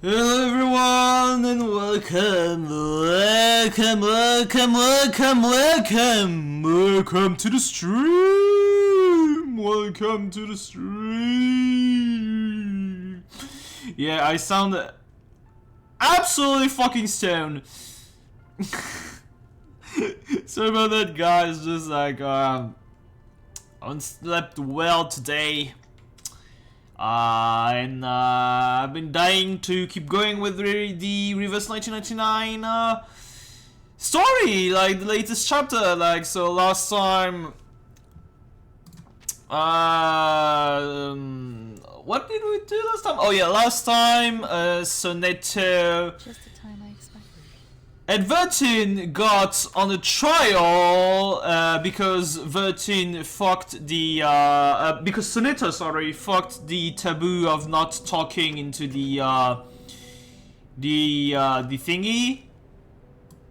Hello everyone and welcome to the stream. Yeah, I sound absolutely fucking stoned. Sorry about that, guys. Just like I haven't slept well today. And I've been dying to keep going with the Reverse 1999 story, like the latest chapter. Like, so last time, what did we do last time? Oh yeah, last time, Sonetto Just the time I expected. and Vertin got on a trial because Vertin fucked the because Soneta, sorry, fucked the taboo of not talking into the thingy,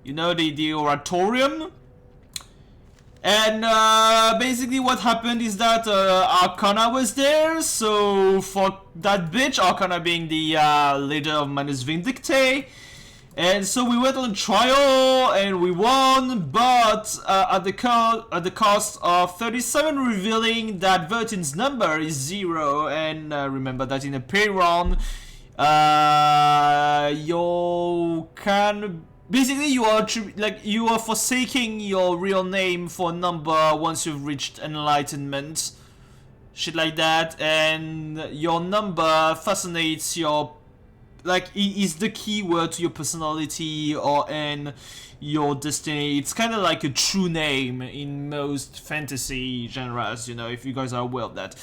you know, the oratorium. And basically what happened is that Arcana was there, so fuck that bitch, Arcana being the leader of Manus Vindicte. And so we went on trial and we won, but at the cost of 37, revealing that Vertin's number is 0. And remember that in a pay run, you can basically you are forsaking your real name for a number once you've reached enlightenment, shit like that, and your number fascinates your. Like, it is the keyword to your personality or in your destiny. It's kind of like a true name in most fantasy genres, you know, if you guys are aware of that.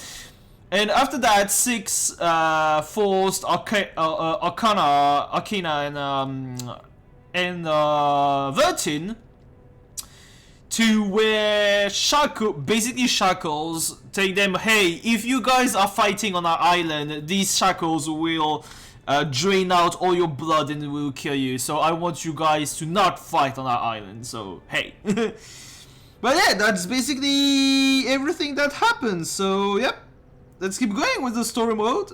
And after that, 6 forced Arcana and Vertin to wear basically shackles, telling them, hey, if you guys are fighting on our island, these shackles will drain out all your blood and it will kill you. So I want you guys to not fight on our island. So hey. But yeah, that's basically everything that happens. So yep, let's keep going with the story mode.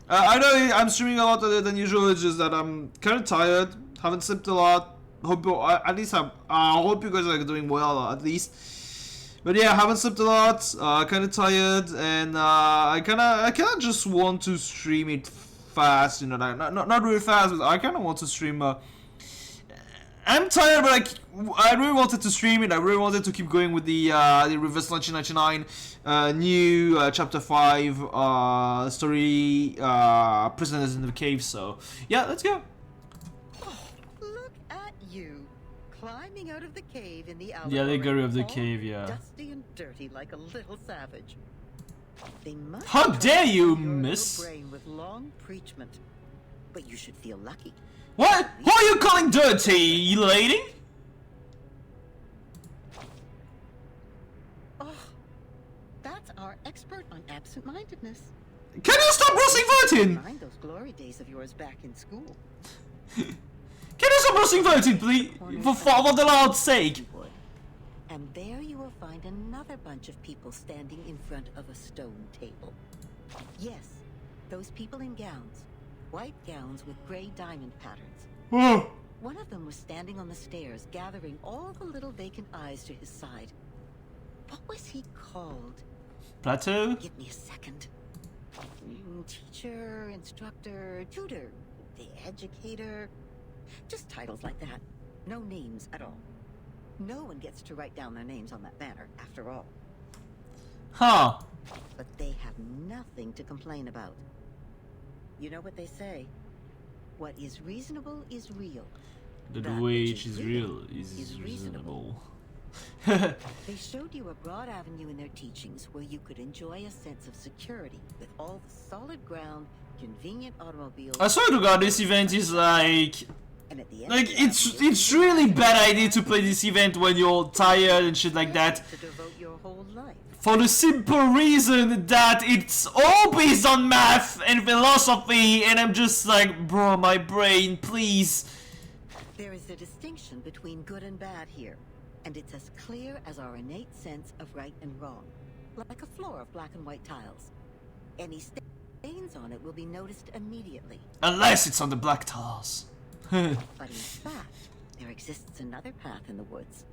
I know I'm streaming a lot than usual. It's just that I'm kind of tired. Haven't slept a lot. Hope at least I hope you guys are doing well at least. But yeah, I haven't slept a lot. Kind of tired, and I kind of just want to stream it fast, you know, like not really fast, but I kind of want to stream. I'm tired, but I really wanted to stream it. I really wanted to keep going with the Reverse 1999 new chapter 5 story, Prisoners in the Cave. So yeah, let's go. Oh, look at you, climbing out of the cave in the The allegory. allegory of the all cave, yeah. Dusty and dirty like a little savage. They must How dare you, try to fill your miss? little brain with long preachment, but you should feel lucky. What? Who are you calling dirty, lady? Oh, that's our expert on absent-mindedness. Can you stop roasting Vertin? Mind those glory days of yours back in school. Can you stop roasting Vertin, please? For the Lord's sake. And there you will find another bunch of people standing in front of a stone table. Yes, those people in gowns. White gowns with gray diamond patterns. Oh. One of them was standing on the stairs, gathering all the little vacant eyes to his side. What was he called? Plateau? Give me a second. Teacher, instructor, tutor, the educator. Just titles like that. No names at all. No one gets to write down their names on that banner, after all. Huh. But they have nothing to complain about. You know what they say? What is reasonable is real. The That wage which is is real, real is is reasonable. They showed you a broad avenue in their teachings where you could enjoy a sense of security with all the solid ground, convenient automobiles. I swear to God, this event is like And at the end Like, of the avenue, it's really bad idea to play this event when you're tired and shit like that. to devote your whole life. For the simple reason that it's all based on math and philosophy, and I'm just like, bro, my brain, please. There is a distinction between good and bad here, and it's as clear as our innate sense of right and wrong, like a floor of black and white tiles. Any stains on it will be noticed immediately. Unless it's on the black tiles. But in fact, there exists another path in the woods.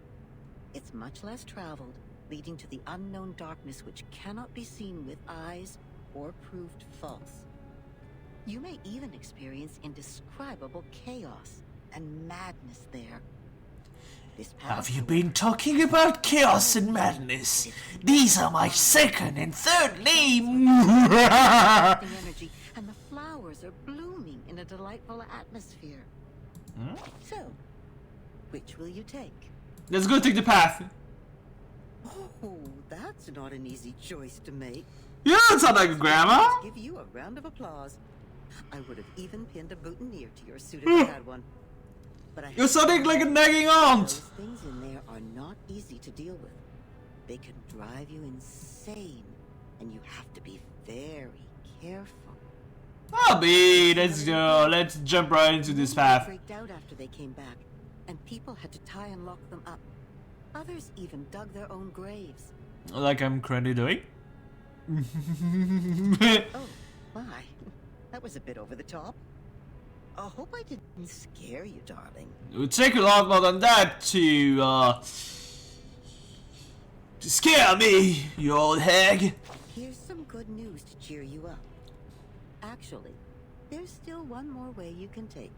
It's much less traveled, leading to the unknown darkness which cannot be seen with eyes or proved false. You may even experience indescribable chaos and madness there. This path, Have you been talking about chaos and madness? These are my second and third name. energy, and the flowers are blooming in a delightful atmosphere. So, which will you take? Let's go take the path. Oh, that's not an easy choice to make. You don't sound like a grandma. Let's give you a round of applause. I would have even pinned a boutonniere to your suit if I had one. But I You're sounding like a nagging aunt. those things in there are not easy to deal with. They can drive you insane, and you have to be very careful. Bobby, let's go. Let's jump right into this path. They freaked out after they came back, and people had to tie and lock them up. Others even dug their own graves. Like I'm currently doing. Oh, my. That was a bit over the top. I hope I didn't scare you, darling. It would take a lot more than that to scare me, you old hag. Here's some good news to cheer you up. Actually, there's still one more way you can take.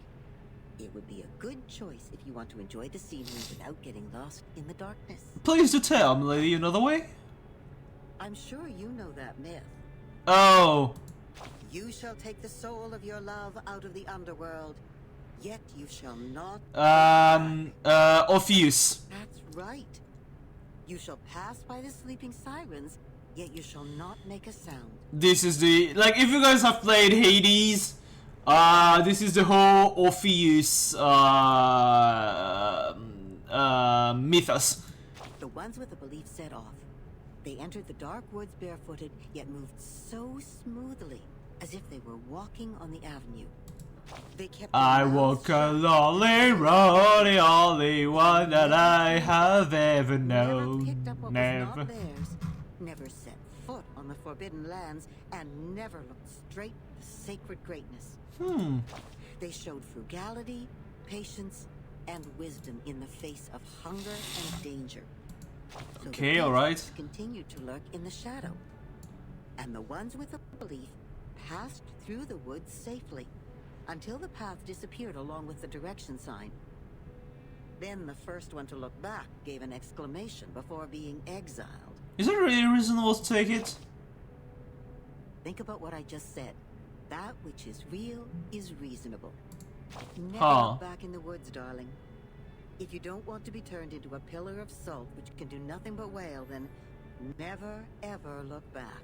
It would be a good choice if you want to enjoy the scenery without getting lost in the darkness. Please do tell, milady, another way? I'm sure you know that myth. Oh. You shall take the soul of your love out of the underworld, yet you shall not... Orpheus. That's right. You shall pass by the sleeping sirens, yet you shall not make a sound. This is the, like, if you guys have played Hades, this is the whole Orpheus, mythos. The ones with the belief set off. They entered the dark woods barefooted, yet moved so smoothly, as if they were walking on the avenue. They kept I walk a lonely road, the only one that I have ever known. Never picked up what was Never. not theirs, never set foot on the forbidden lands, and never looked straight at the sacred greatness. They showed frugality, patience, and wisdom in the face of hunger and danger. So Okay, the alright. beasts continued to lurk in the shadow, and the ones with the belief passed through the woods safely until the path disappeared along with the direction sign. Then the first one to look back gave an exclamation before being exiled. Is it really reasonable to take it? Think about what I just said. That which is real is reasonable. Never Huh. look back in the woods, darling. If you don't want to be turned into a pillar of salt which can do nothing but wail, then never ever look back.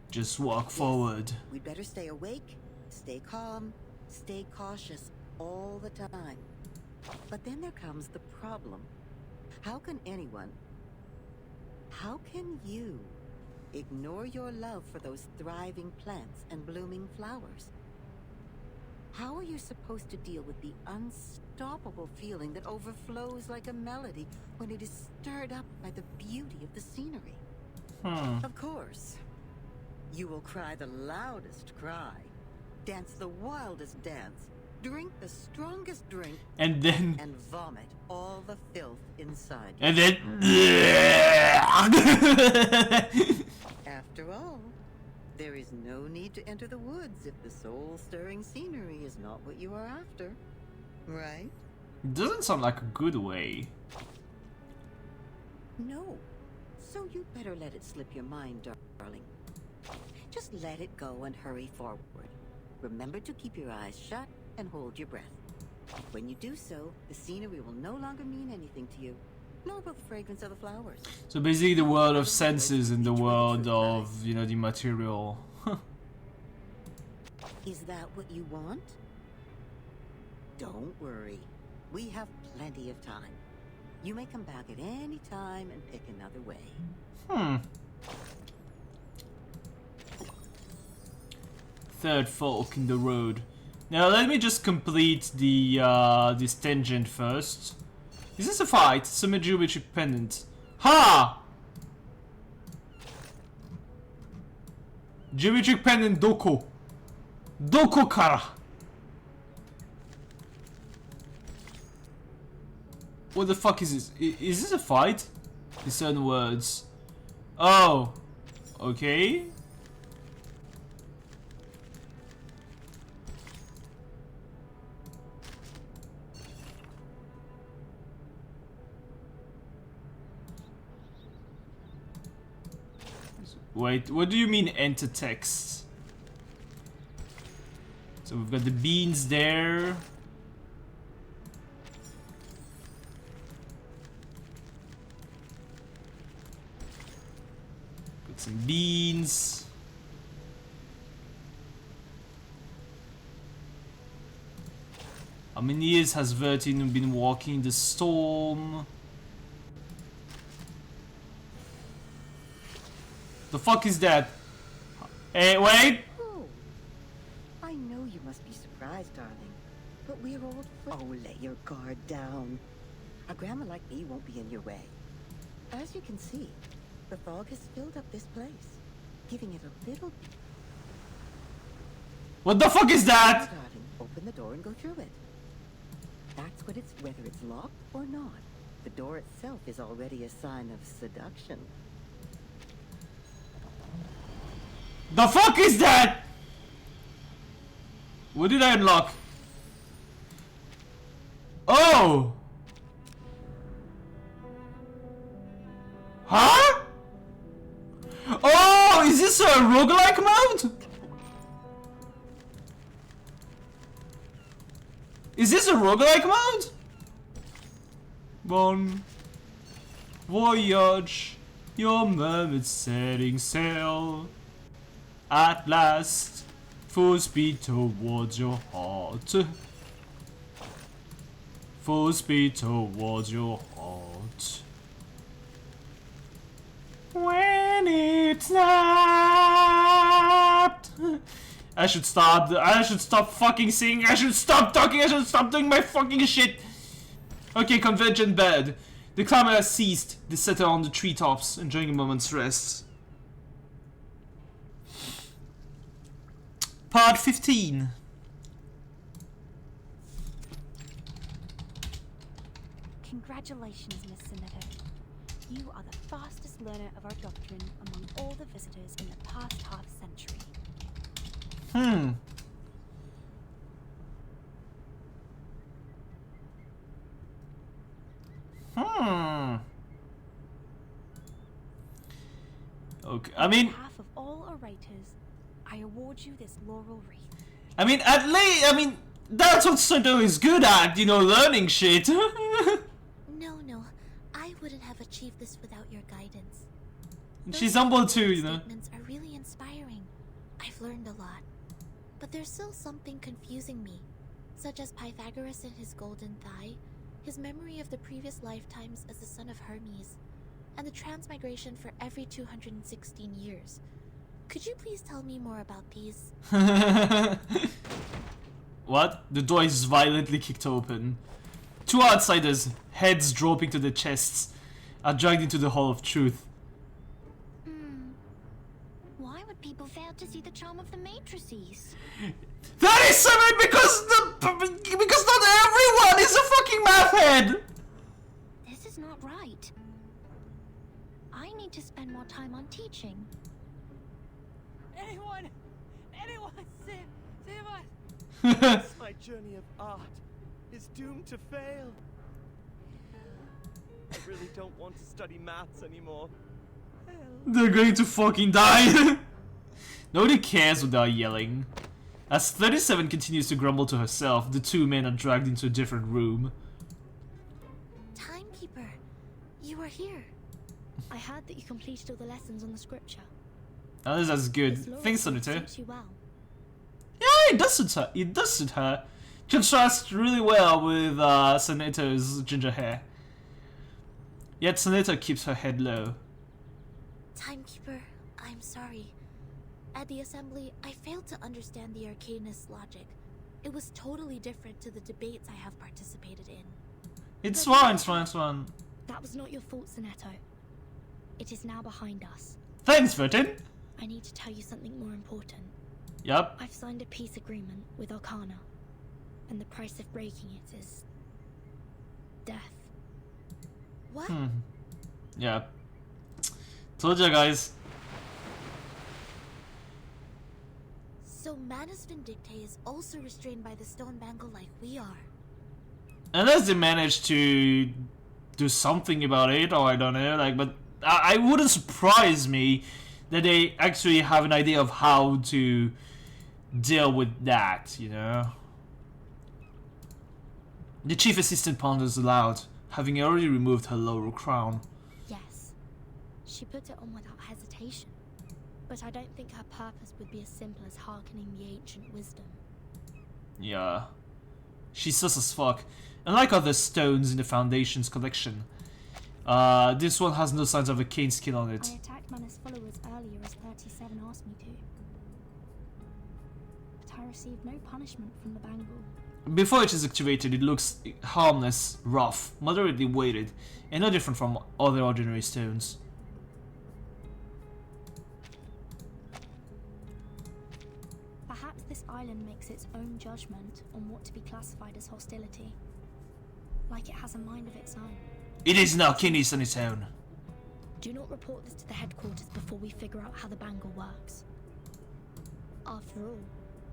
Just walk forward. We'd better stay awake, stay calm, stay cautious all the time. But then there comes the problem. How can you ignore your love for those thriving plants and blooming flowers? How are you supposed to deal with the unstoppable feeling that overflows like a melody when it is stirred up by the beauty of the scenery? Of course, you will cry the loudest cry, dance the wildest dance, drink the strongest drink, And then... and vomit all the filth inside you. And then... After all, there is no need to enter the woods if the soul-stirring scenery is not what you are after, right? Doesn't sound like a good way. No. So you'd better let it slip your mind, darling. Just let it go and hurry forward. Remember to keep your eyes shut and hold your breath. When you do so, the scenery will no longer mean anything to you, nor will the fragrance of the flowers. So basically the world of senses and the world of, you know, the material. Is that what you want? Don't worry. We have plenty of time. You may come back at any time and pick another way. Third fork in the road. Now let me just complete the this tangent first. Is this a fight? It's a geometric pendant. Ha! Geometric pen and Doko. Doko kara. What the fuck is this? Is this a fight? Discern words. Oh. Okay. Wait, what do you mean enter text? So we've got the beans there. Got some beans. How many years has Vertin been walking the storm? The fuck is that? Hey, wait! Oh, I know you must be surprised, darling. But we're old. Oh, lay your guard down. A grandma like me won't be in your way. As you can see, the fog has filled up this place, giving it a little. What the fuck is that? Darling, open the door and go through it. That's what it's. Whether it's locked or not, the door itself is already a sign of seduction. The fuck is that? What did I unlock? Oh! Huh? Oh, is this a roguelike mode? Is this a roguelike mode? Bon voyage, your mermaid setting sail. At last, full speed towards your heart. Full speed towards your heart. When it's snapped. I should stop fucking singing. I should stop talking. I should stop doing my fucking shit. Okay, convergent bed. The climber has ceased. They settle on the treetops, enjoying a moment's rest. Part 15. Congratulations, Miss Senator. You are the fastest learner of our doctrine among all the visitors in the past half-century. Okay, I mean... On behalf of all orators, I award you this laurel wreath. I mean, at least, I mean, that's what Soto is good at, you know, learning shit. No, I wouldn't have achieved this without your guidance. She's humble too, you know. Statements are really inspiring. I've learned a lot. But there's still something confusing me, such as Pythagoras and his golden thigh, his memory of the previous lifetimes as the son of Hermes, and the transmigration for every 216 years. Could you please tell me more about these? What? The door is violently kicked open. Two outsiders, heads dropping to their chests, are dragged into the Hall of Truth. Why would people fail to see the charm of the matrices? That is so weird because not everyone is a fucking math head! This is not right. I need to spend more time on teaching. Anyone, save us! My journey of art is doomed to fail. I really don't want to study maths anymore. They're going to fucking die. Nobody cares what they're yelling. As 37 continues to grumble to herself, the two men are dragged into a different room. Timekeeper, you are here. I heard that you completed all the lessons on the scripture. Oh, that's good. This laurel Thanks, wreath Sonata. suits you well. Yeah, it does suit her. It does suit her. Contrasts really well with Sonata's ginger hair. Yet Sonata keeps her head low. Timekeeper, I'm sorry. At the assembly, I failed to understand the arcanist's logic. It was totally different to the debates I have participated in. It's fine, it's fine, it's fine. That was not your fault, Sonetto. It is now behind us. Thanks, Vertin. I need to tell you something more important. Yep. I've signed a peace agreement with Arcana, and the price of breaking it is death. What? Yeah. Told you guys. So Manus Vindictae is also restrained by the stone bangle like we are. Unless they manage to do something about it, or I don't know, like, but I wouldn't surprise me that they actually have an idea of how to deal with that, you know? The chief assistant ponders aloud, having already removed her laurel crown. Yes, she put it on without hesitation. But I don't think her purpose would be as simple as hearkening the ancient wisdom. Yeah. She's sus as fuck. Unlike other stones in the Foundation's collection, this one has no signs of a cane skin on it. I attacked Manus' followers earlier as 37 asked me to. But I received no punishment from the bangle. Before it is activated, it looks harmless, rough, moderately weighted, and no different from other ordinary stones. Perhaps this island makes its own judgment on what to be classified as hostility. Like it has a mind of its own. It is now Kinis on its own. Do not report this to the headquarters before we figure out how the bangle works. After all,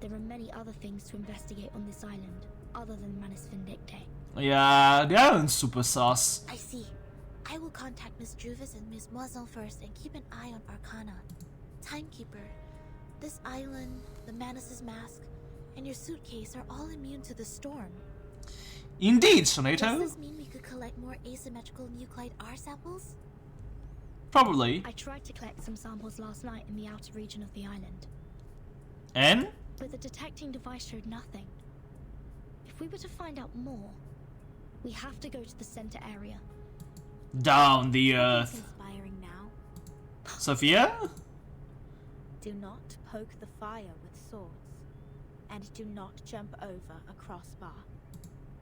there are many other things to investigate on this island, other than Manus Vindictae. Yeah, they aren't super sus. I see. I will contact Miss Druvis and Miss Moiselle first and keep an eye on Arcana. Timekeeper, this island, the Manus' mask, and your suitcase are all immune to the storm. Indeed, Does Sonato. this mean we could collect more asymmetrical nuclide R samples? Probably. I tried to collect some samples last night in the outer region of the island, And? but the detecting device showed nothing. If we were to find out more, we have to go to the center area. Down the It's earth. inspiring now. Sophia? Do not poke the fire with swords, and do not jump over a crossbar.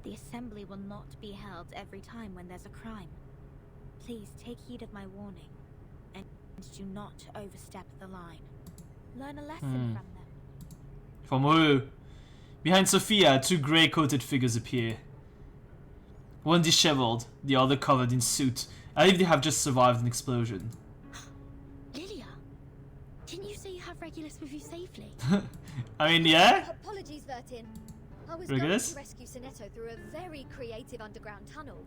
The assembly will not be held every time when there's a crime. Please take heed of my warning, and do not overstep the line. Learn a lesson from them. From who? Behind Sophia, two grey-coated figures appear. One disheveled, the other covered in soot, as if they have just survived an explosion. Lilia, didn't you say you have Regulus with you safely? I mean, yeah? Apologies, Vertin. I was Regulus? going to rescue Sonetto through a very creative underground tunnel,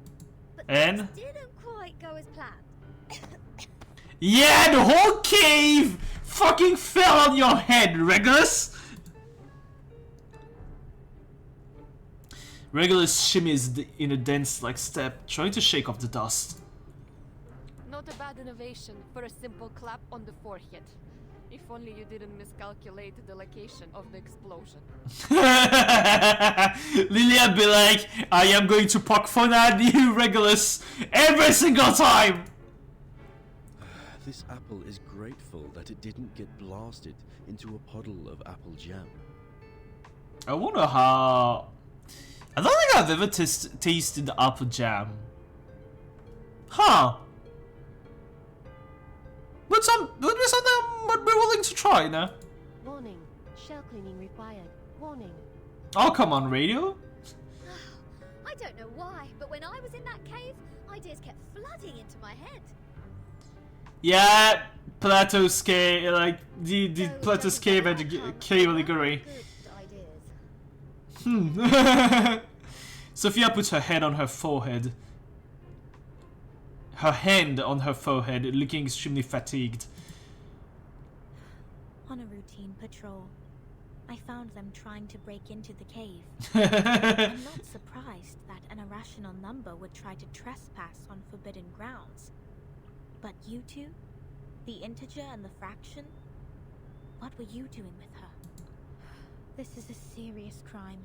but And? things didn't quite go as planned. Yeah, the whole cave fucking fell on your head, Regulus! Regulus shimmies in a dense-like step, trying to shake off the dust. Not a bad innovation for a simple clap on the forehead. If only you didn't miscalculate the location of the explosion. Lilia be like, I am going to poke fun at you, Regulus, every single time! This apple is grateful that it didn't get blasted into a puddle of apple jam. I wonder how... I don't think I've ever tasted apple jam. Huh. But would be something I would be willing to try, no? Warning. Shell cleaning required. Warning. Oh, come on, radio? I don't know why, but when I was in that cave, ideas kept flooding into my head. Yeah, Plato's cave, like, the Those Plato's don't cave come and the from cave allegory. Good ideas. Sophia puts her head on her forehead. Her hand on her forehead, looking extremely fatigued. On a routine patrol, I found them trying to break into the cave. Hmm. I'm not surprised that an irrational number would try to trespass on forbidden grounds. But you two? The integer and the fraction? What were you doing with her? This is a serious crime.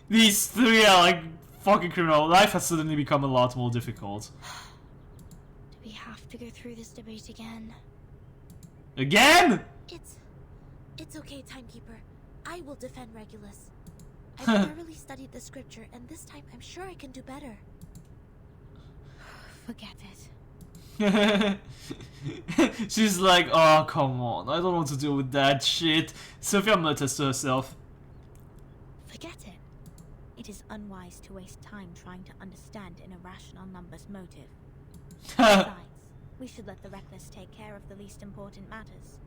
These three are like fucking criminal. Life has suddenly become a lot more difficult. Do we have to go through this debate again? Again? It's okay, Timekeeper. I will defend Regulus. I've thoroughly studied the scripture, and this time I'm sure I can do better. Forget it. She's like, oh, come on, I don't want to deal with that shit. Sophia mutters to herself. Forget it. It is unwise to waste time trying to understand an irrational number's motive. Besides, we should let the Reckless take care of the least important matters.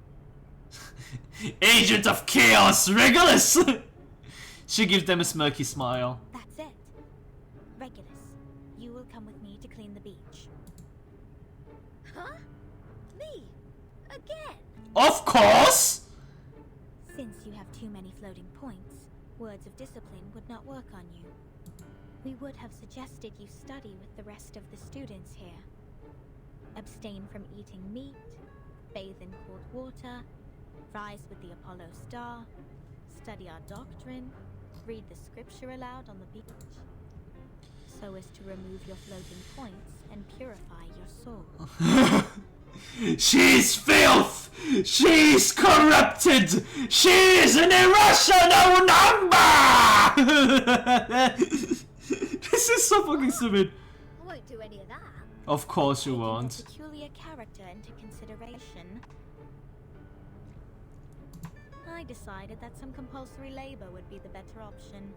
Agent of Chaos, Regulus! She gives them a smirky smile. That's it. Regulus, you will come with me to clean the beach. Huh? Me? Again? Of course! Since you have too many floating points, words of discipline would not work on you. We would have suggested you study with the rest of the students here. Abstain from eating meat, bathe in cold water, rise with the Apollo star, study our doctrine, read the scripture aloud on the beach, so as to remove your floating points and purify your soul. She's filth! She's corrupted! She's an irrational number! This is so fucking stupid. I won't do any of that. Of course you Taking her won't. peculiar character into consideration, I decided that some compulsory labor would be the better option.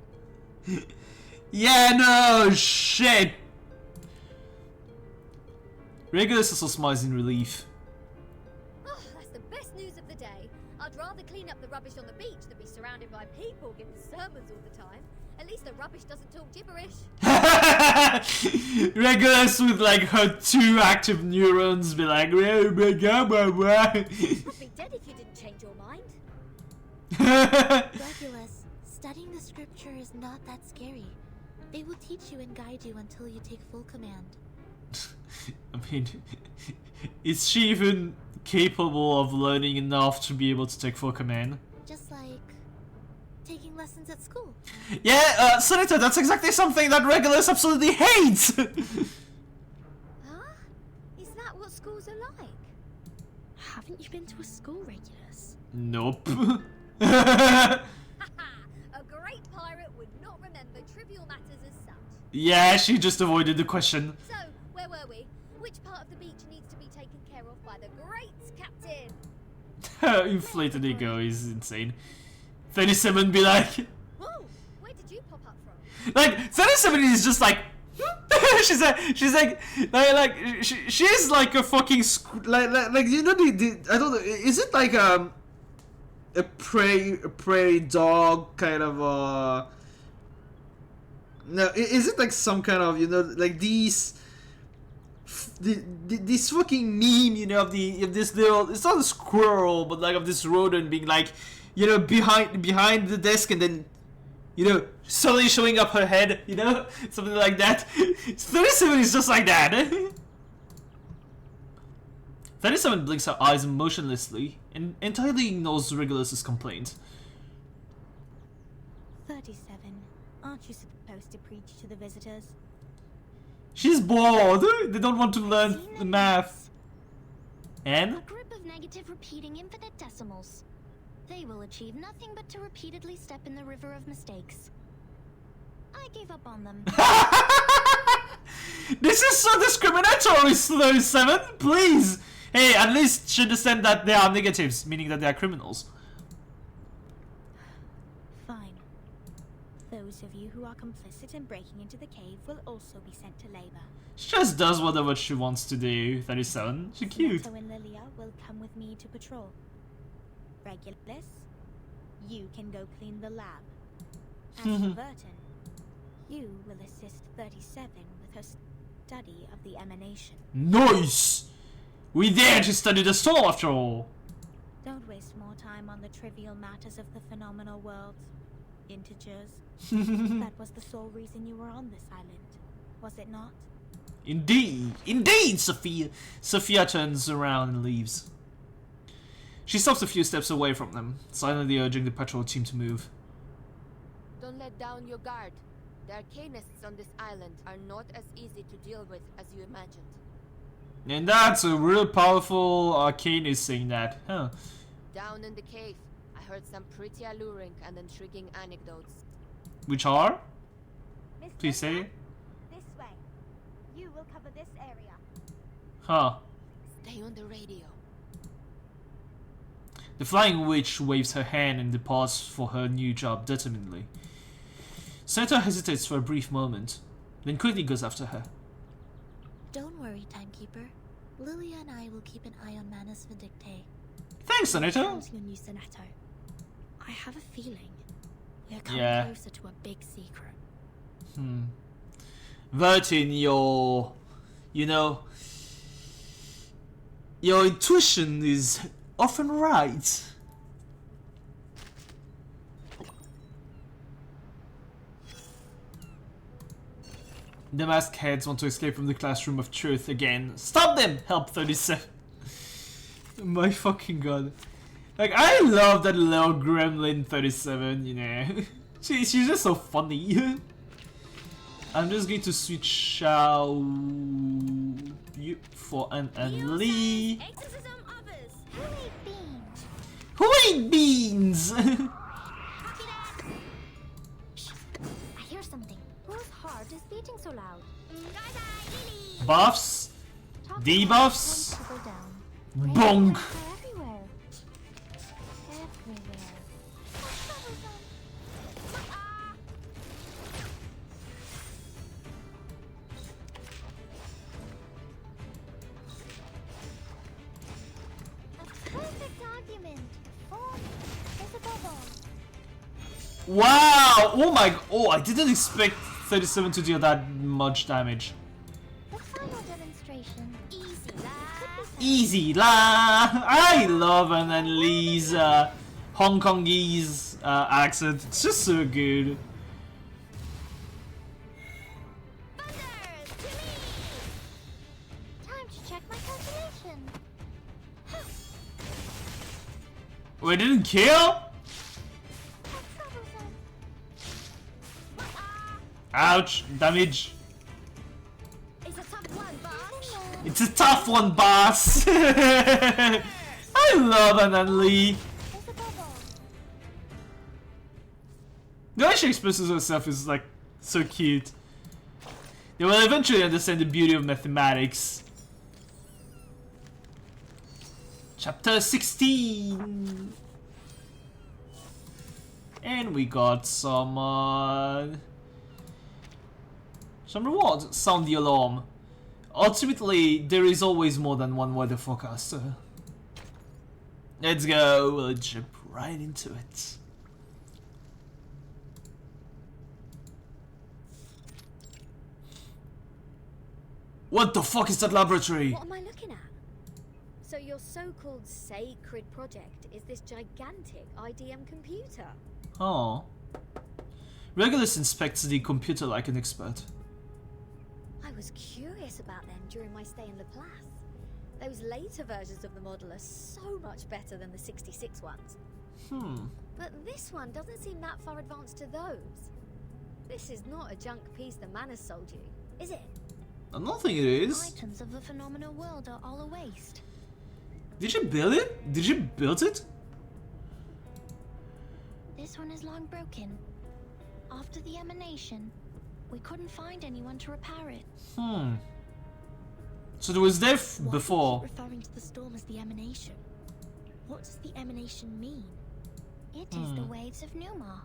Yeah, no shit! Regulus also smiles in relief. Oh, that's the best news of the day. I'd rather clean up the rubbish on the beach than be surrounded by people giving sermons all the time. At least the rubbish doesn't talk gibberish. Regulus with like her 2 active neurons be like, oh my god, I'd be dead if you didn't change your mind. Regulus, studying the scripture is not that scary. They will teach you and guide you until you take full command. I mean, is she even capable of learning enough to be able to take full command? Just like taking lessons at school. Yeah, Senator, that's exactly something that Regulus absolutely hates! Huh? Is that what schools are like? Haven't you been to a school, Regulus? Nope. Haha! A great pirate would not remember trivial matters as such. Yeah, she just avoided the question. So, where were we? Which part of the beach needs to be taken care of by the great captain? Her inflated ego is insane. 37 be like... Whoa! Where did you pop up from? Like, 37 is just like... she's like she's like a fucking like you know the I don't know, is it like a prairie dog kind of no, is it like some kind of, you know, like these this fucking meme, you know, of this little, it's not a squirrel but like of this rodent being like, you know, behind the desk and then, you know, suddenly showing up her head, you know? Something like that. 37 is just like that. 37 blinks her eyes motionlessly and entirely ignores Regulus's complaint. 37. Aren't you supposed to preach to the visitors? She's bored. They don't want to learn the math. And? A group of negative repeating infinitesimals. They will achieve nothing but to repeatedly step in the river of mistakes. I gave up on them. This is so discriminatory, 37. Please. Hey, at least she understand that they are negatives, meaning that they are criminals. Fine. Those of you who are complicit in breaking into the cave will also be sent to labor. She just does whatever she wants to do. 37. She's cute. Smeto and Lilia will come with me to patrol. Regulus, you can go clean the lab. As for Burton, you will assist 37 with her study of the emanation. Nice! We dare to study the soul after all. Don't waste more time on the trivial matters of the phenomenal world. Integers. That was the sole reason you were on this island, was it not? Indeed. Indeed, Sophia. Sophia turns around and leaves. She stops a few steps away from them, silently urging the patrol team to move. Don't let down your guard. The arcanists on this island are not as easy to deal with as you imagined. And that's a real powerful arcanist saying that, huh? Down in the cave, I heard some pretty alluring and intriguing anecdotes. Which are? Miss Please say Lilia, it. this way. You will cover this area. Huh. Stay on the radio. The flying witch waves her hand and departs for her new job determinedly. Senator hesitates for a brief moment, then quickly goes after her. Don't worry, Timekeeper. Lilia and I will keep an eye on Manus Vindictae. Thanks, Senator! How's your new Senator? I have a feeling we're coming closer to a big secret. Vertin, your intuition is often right. The masked heads want to escape from the classroom of truth again. Stop them! Help 37. My fucking god. Like, I love that little gremlin 37, you know. She's just so funny. I'm just going to switch out for an Lee. Who ate beans? I hear something. Whose heart is beating so loud? Buffs, debuffs, Go down. bonk. Everywhere. Everywhere. A perfect argument. Oh, there's a bubble. Wow! Oh my! Oh, I didn't expect 37 to deal that much damage. The final demonstration. Easy, lad. Easy la! I love An Lee's Hong Kongese accent. It's just so good. Thunders to me. Time to check my calculation. We didn't kill? Ouch! Damage. It's a tough one, boss. It's a tough one, boss! I love An Lee. There's a bubble. The way she expresses herself is like so cute. They will eventually understand the beauty of mathematics. Chapter 16. And we got some rewards. Sound the alarm. Ultimately, there is always more than one weather forecaster. Let's go. We'll jump right into it. What the fuck is that laboratory? What am I looking at? So your so-called sacred project is this gigantic IDM computer? Oh. Regulus inspects the computer like an expert. I was curious about them during my stay in Laplace. Those later versions of the model are so much better than the 66 ones. But this one doesn't seem that far advanced to those. This is not a junk piece the Manus sold you, is it? I don't think it is. Items of the phenomenal world are all a waste. Did you build it? Did you build it? This one is long broken. After the emanation, we couldn't find anyone to repair it. So there was there Why before. do you keep referring to the storm as the emanation? What does the emanation mean? It is the waves of Numa.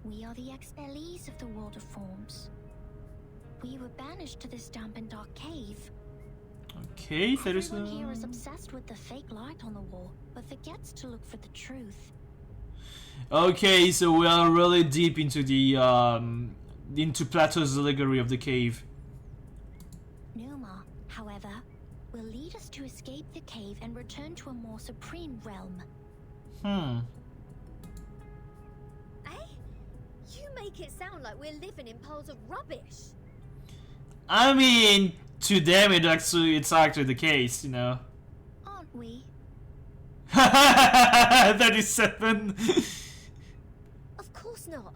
We are the expellees of the world of forms. We were banished to this damp and dark cave. Okay, there is Everyone here is obsessed with the fake light on the wall, but forgets to look for the truth. Okay, so we are really deep into the into Plato's allegory of the cave. Numa, however, will lead us to escape the cave and return to a more supreme realm. Eh? You make it sound like we're living in piles of rubbish. I mean, to them it's actually the case, you know. Aren't we? 37. Of course not.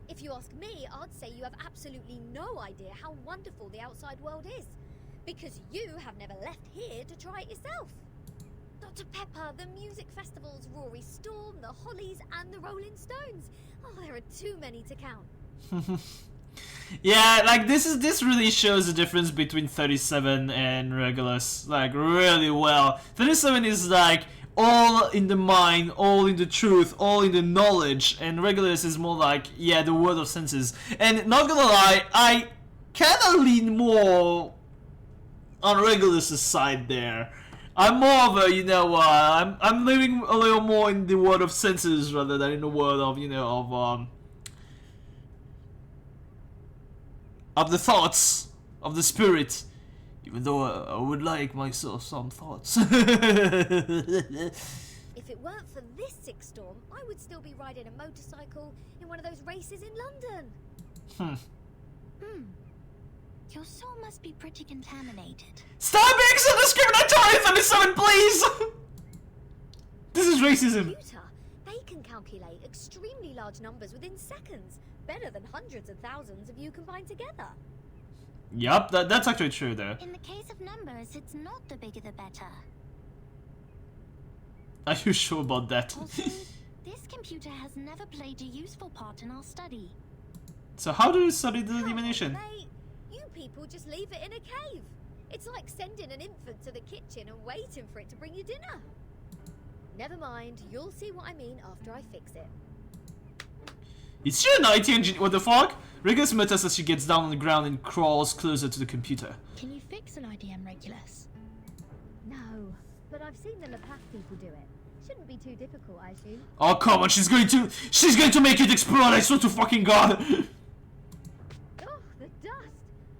If you ask me, I'd say you have absolutely no idea how wonderful the outside world is. Because you have never left here to try it yourself. Dr. Pepper, the music festivals, Rory Storm, the Hollies, and the Rolling Stones. Oh, there are too many to count. Yeah, like this really shows the difference between 37 and Regulus, like really well. 37 is like all in the mind, all in the truth, all in the knowledge, and Regulus is more like, yeah, the world of senses. And not gonna lie, I kinda lean more on Regulus' side there. I'm more of a, I'm living a little more in the world of senses rather than in the world of, of the thoughts of the spirit, even though I would like myself some thoughts. If it weren't for this sick storm, I would still be riding a motorcycle in one of those races in London. Your soul must be pretty contaminated. Stop being so discriminatory, 37, please! This is racism. Computer, they can calculate extremely large numbers within seconds, better than hundreds of thousands of you combined together. Yup, that's actually true though. In the case of numbers, it's not the bigger the better. Are you sure about that? Also, this computer has never played a useful part in our study. So how do you study the Come on, elimination? mate. You people just leave it in a cave. It's like sending an infant to the kitchen and waiting for it to bring you dinner. Never mind, you'll see what I mean after I fix it. Is she an IT engineer? What the fuck? Regulus mutters as she gets down on the ground and crawls closer to the computer. Can you fix an IDM, Regulus? No, but I've seen the Laplace people do it. Shouldn't be too difficult, I assume. Oh come on, she's going to make it explode, I swear to fucking god! Oh, the dust!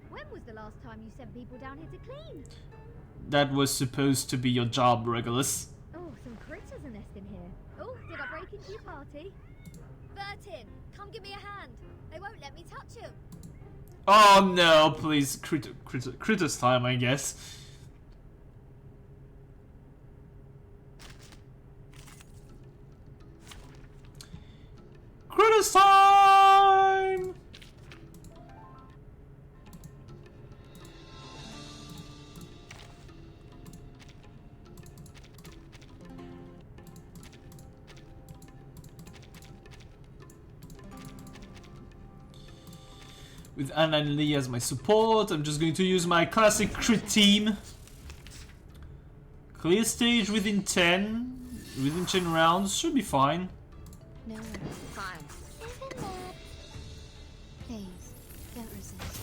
When was the last time you sent people down here to clean? That was supposed to be your job, Regulus. Oh, some critters are nesting here. Oh, did I break into your party? Bertin, come give me a hand. They won't let me touch him. Oh no, please, critters time, I guess. Critters time! With Anna and Lee as my support, I'm just going to use my classic crit team. Clear stage within 10 rounds, should be fine. No, fine. Isn't that... Please, don't resist.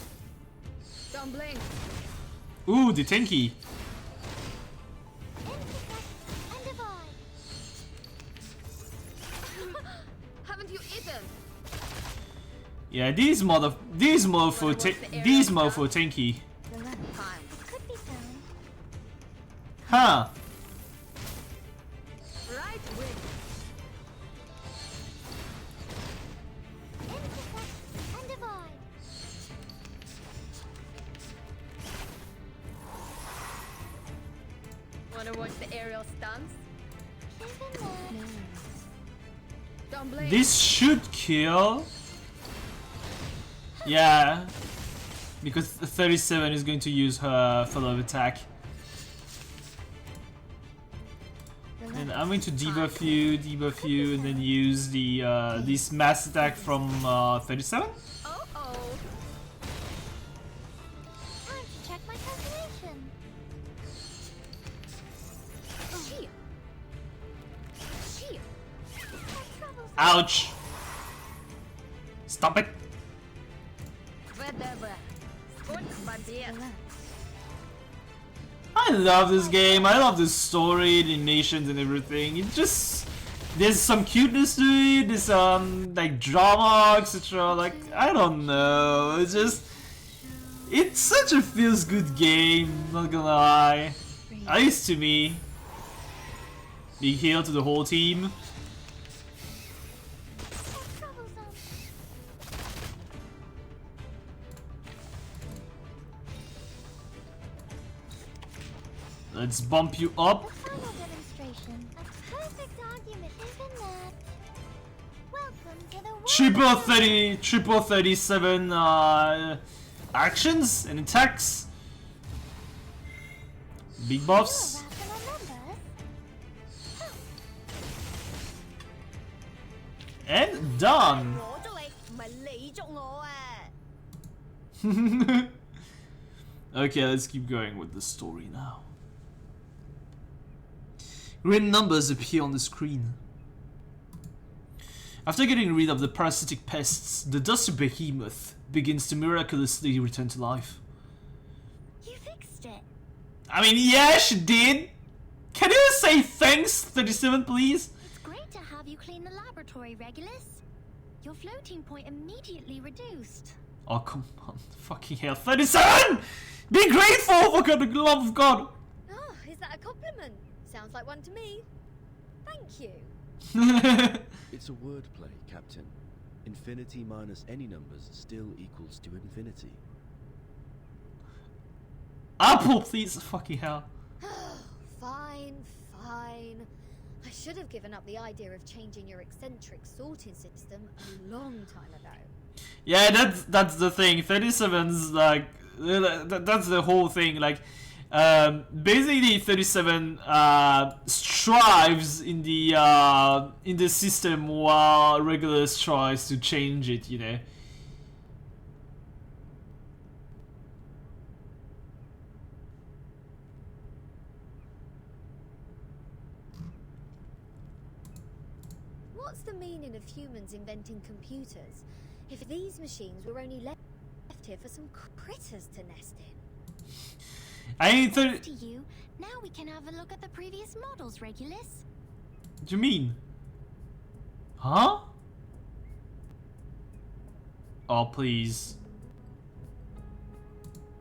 Don't blink. Ooh, the tanky. And divide. Haven't you eaten? Yeah, these mofo tanky. Fine. Could be found. Huh. Right wing. And divide. Wanna watch the aerial stunts? Isn't that... Don't blink. This should kill. Yeah. Because 37 is going to use her follow attack. And I'm going to debuff you, and then use the this mass attack from 37. Uh-oh. Time to check my calculation. Sheer. Sheer. Ouch! Stop it! Whatever. Sport bandier. I love this game. I love the story, the nations, and everything. It just there's some cuteness to it. There's like drama, etc. Like I don't know. It's such a feels good game. Not gonna lie. At least to me. Big hail to the whole team. Let's bump you up. Final demonstration. A perfect argument, isn't that? Welcome to the world. Triple 37 actions and attacks. Big buffs. And done. Okay, let's keep going with the story now. Green numbers appear on the screen. After getting rid of the parasitic pests, the dusty behemoth begins to miraculously return to life. You fixed it. I mean, yeah, she did. Can you say thanks, 37, please? It's great to have you clean the laboratory, Regulus. Your floating point immediately reduced. Oh, come on. Fucking hell. 37! Be grateful, for the love of God. Oh, is that a compliment? Sounds like one to me. Thank you. It's a wordplay, Captain. Infinity minus any numbers still equals to infinity. Apple, please. Fucking hell. Fine, fine. I should have given up the idea of changing your eccentric sorting system a long time ago. Yeah, that's the thing. 37's like that's the whole thing. Like, basically 37 strives in the system while Regulus tries to change it. You know. What's the meaning of humans inventing computers if these machines were only left here for some critters to nest in? I mean, To you, now we can have a look at the previous models, Regulus. what do you mean? Huh? Oh, please.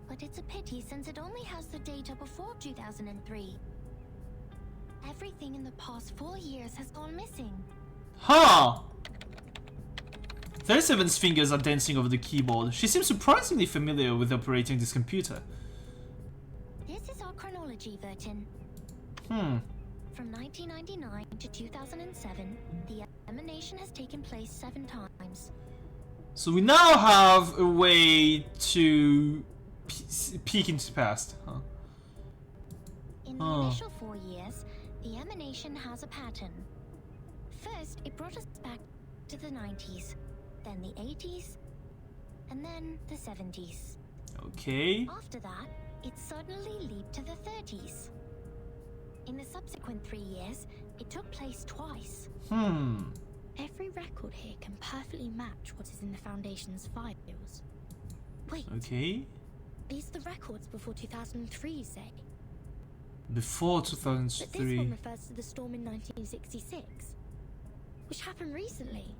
But it's a pity since it only has the data before 2003. Everything in the past 4 years has gone missing. Huh? 37's fingers are dancing over the keyboard. She seems surprisingly familiar with operating this computer. This is our chronology, Vertin. From 1999 to 2007, the emanation has taken place 7 times. So we now have a way to peek into the past, huh? In the initial 4 years, the emanation has a pattern. First, it brought us back to the 90s, then the 80s, and then the 70s. Okay. After that, it suddenly leaped to the 30s. In the subsequent 3 years, it took place twice. Every record here can perfectly match what is in the Foundation's files. Wait. Okay. These are the records before 2003, say. Before But this 2003. one refers to the storm in 1966, which happened recently.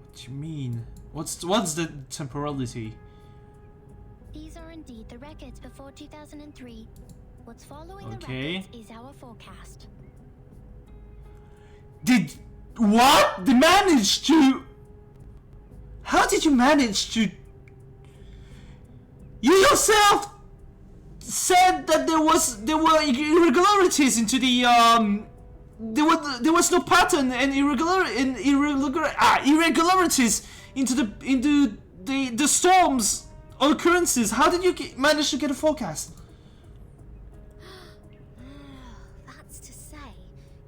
What do you mean? What's the temporality? These are indeed the records before 2003. What's following Okay. the records is our forecast. What? They managed to... How did you manage to... You yourself said that there were irregularities into the there was no pattern and irregularities into the storms or occurrences. How did you manage to get a forecast? That's to say,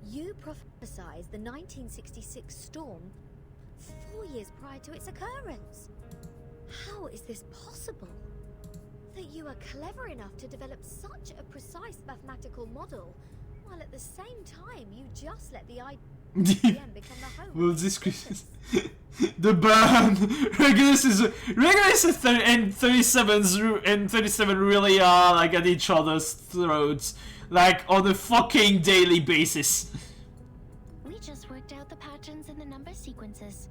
you prophesied the 1966 storm 4 years prior to its occurrence. How is this possible? That you are clever enough to develop such a precise mathematical model, while at the same time you just let the IBM become the home. Well, this the burn. Regulus and 37 really are like at each other's throats, like on a fucking daily basis. We just worked out the patterns in the number sequences.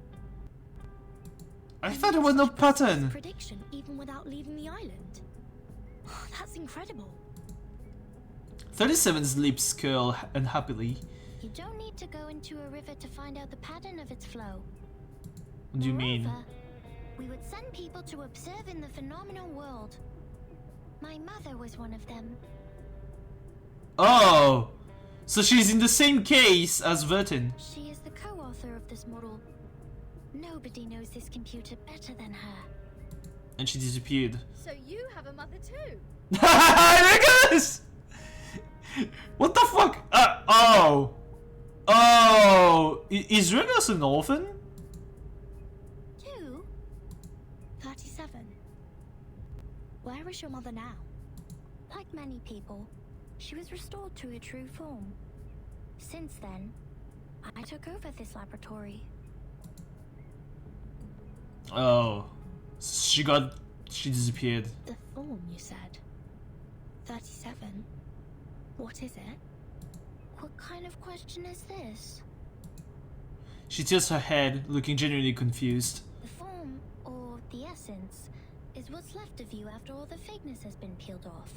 I thought there was no pattern. Prediction even without leaving the island. That's incredible. 37's lips curl unhappily. You don't need to go into a river to find out the pattern of its flow. What do you mean? Moreover, we would send people to observe in the phenomenal world. My mother was one of them. Oh, so she's in the same case as Vertin. She is the co-author of this model. Nobody knows this computer better than her. And she disappeared. So you have a mother too? Regulus! What the fuck? Oh, is Regulus an orphan? You? That 37. Where is your mother now? Like many people, she was restored to her true form. Since then, I took over this laboratory. Oh, she disappeared. The form, you said. 37. What is it? What kind of question is this? She tilts her head, looking genuinely confused. The form, or the essence, is what's left of you after all the fakeness has been peeled off.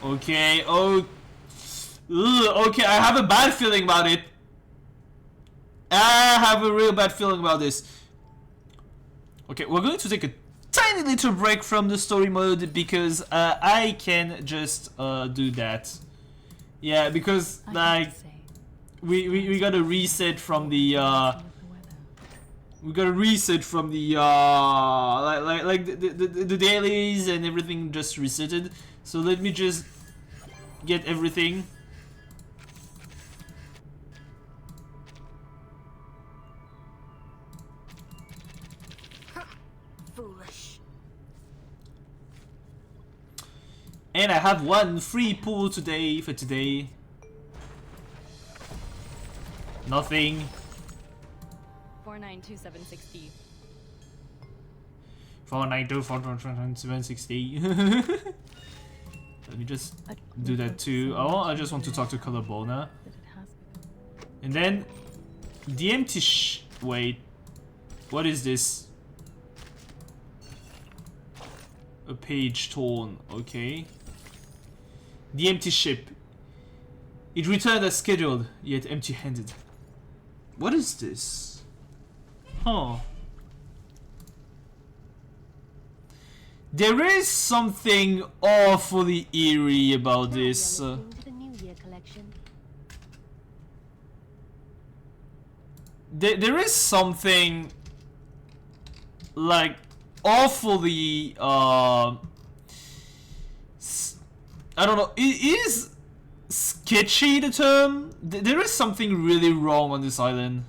Okay, oh... Ugh, okay, I have a bad feeling about it. I have a real bad feeling about this. Okay, we're going to take a tiny little break from the story mode because I can just do that. Yeah, because like we gotta reset from the we gotta reset from the like the dailies and everything just resetted. So let me just get everything. Foolish. And I have one free pool today for today. Nothing. 492760. 492 Let me just do that too. Oh, I just want to talk to Colarbona. And then the empty wait. What is this? A page torn. Okay. The empty ship. It returned as scheduled, yet empty-handed. What is this? Huh. There is something awfully eerie about this. To the New Year collection. There is something like awfully I don't know. Is sketchy the term? There is something really wrong on this island.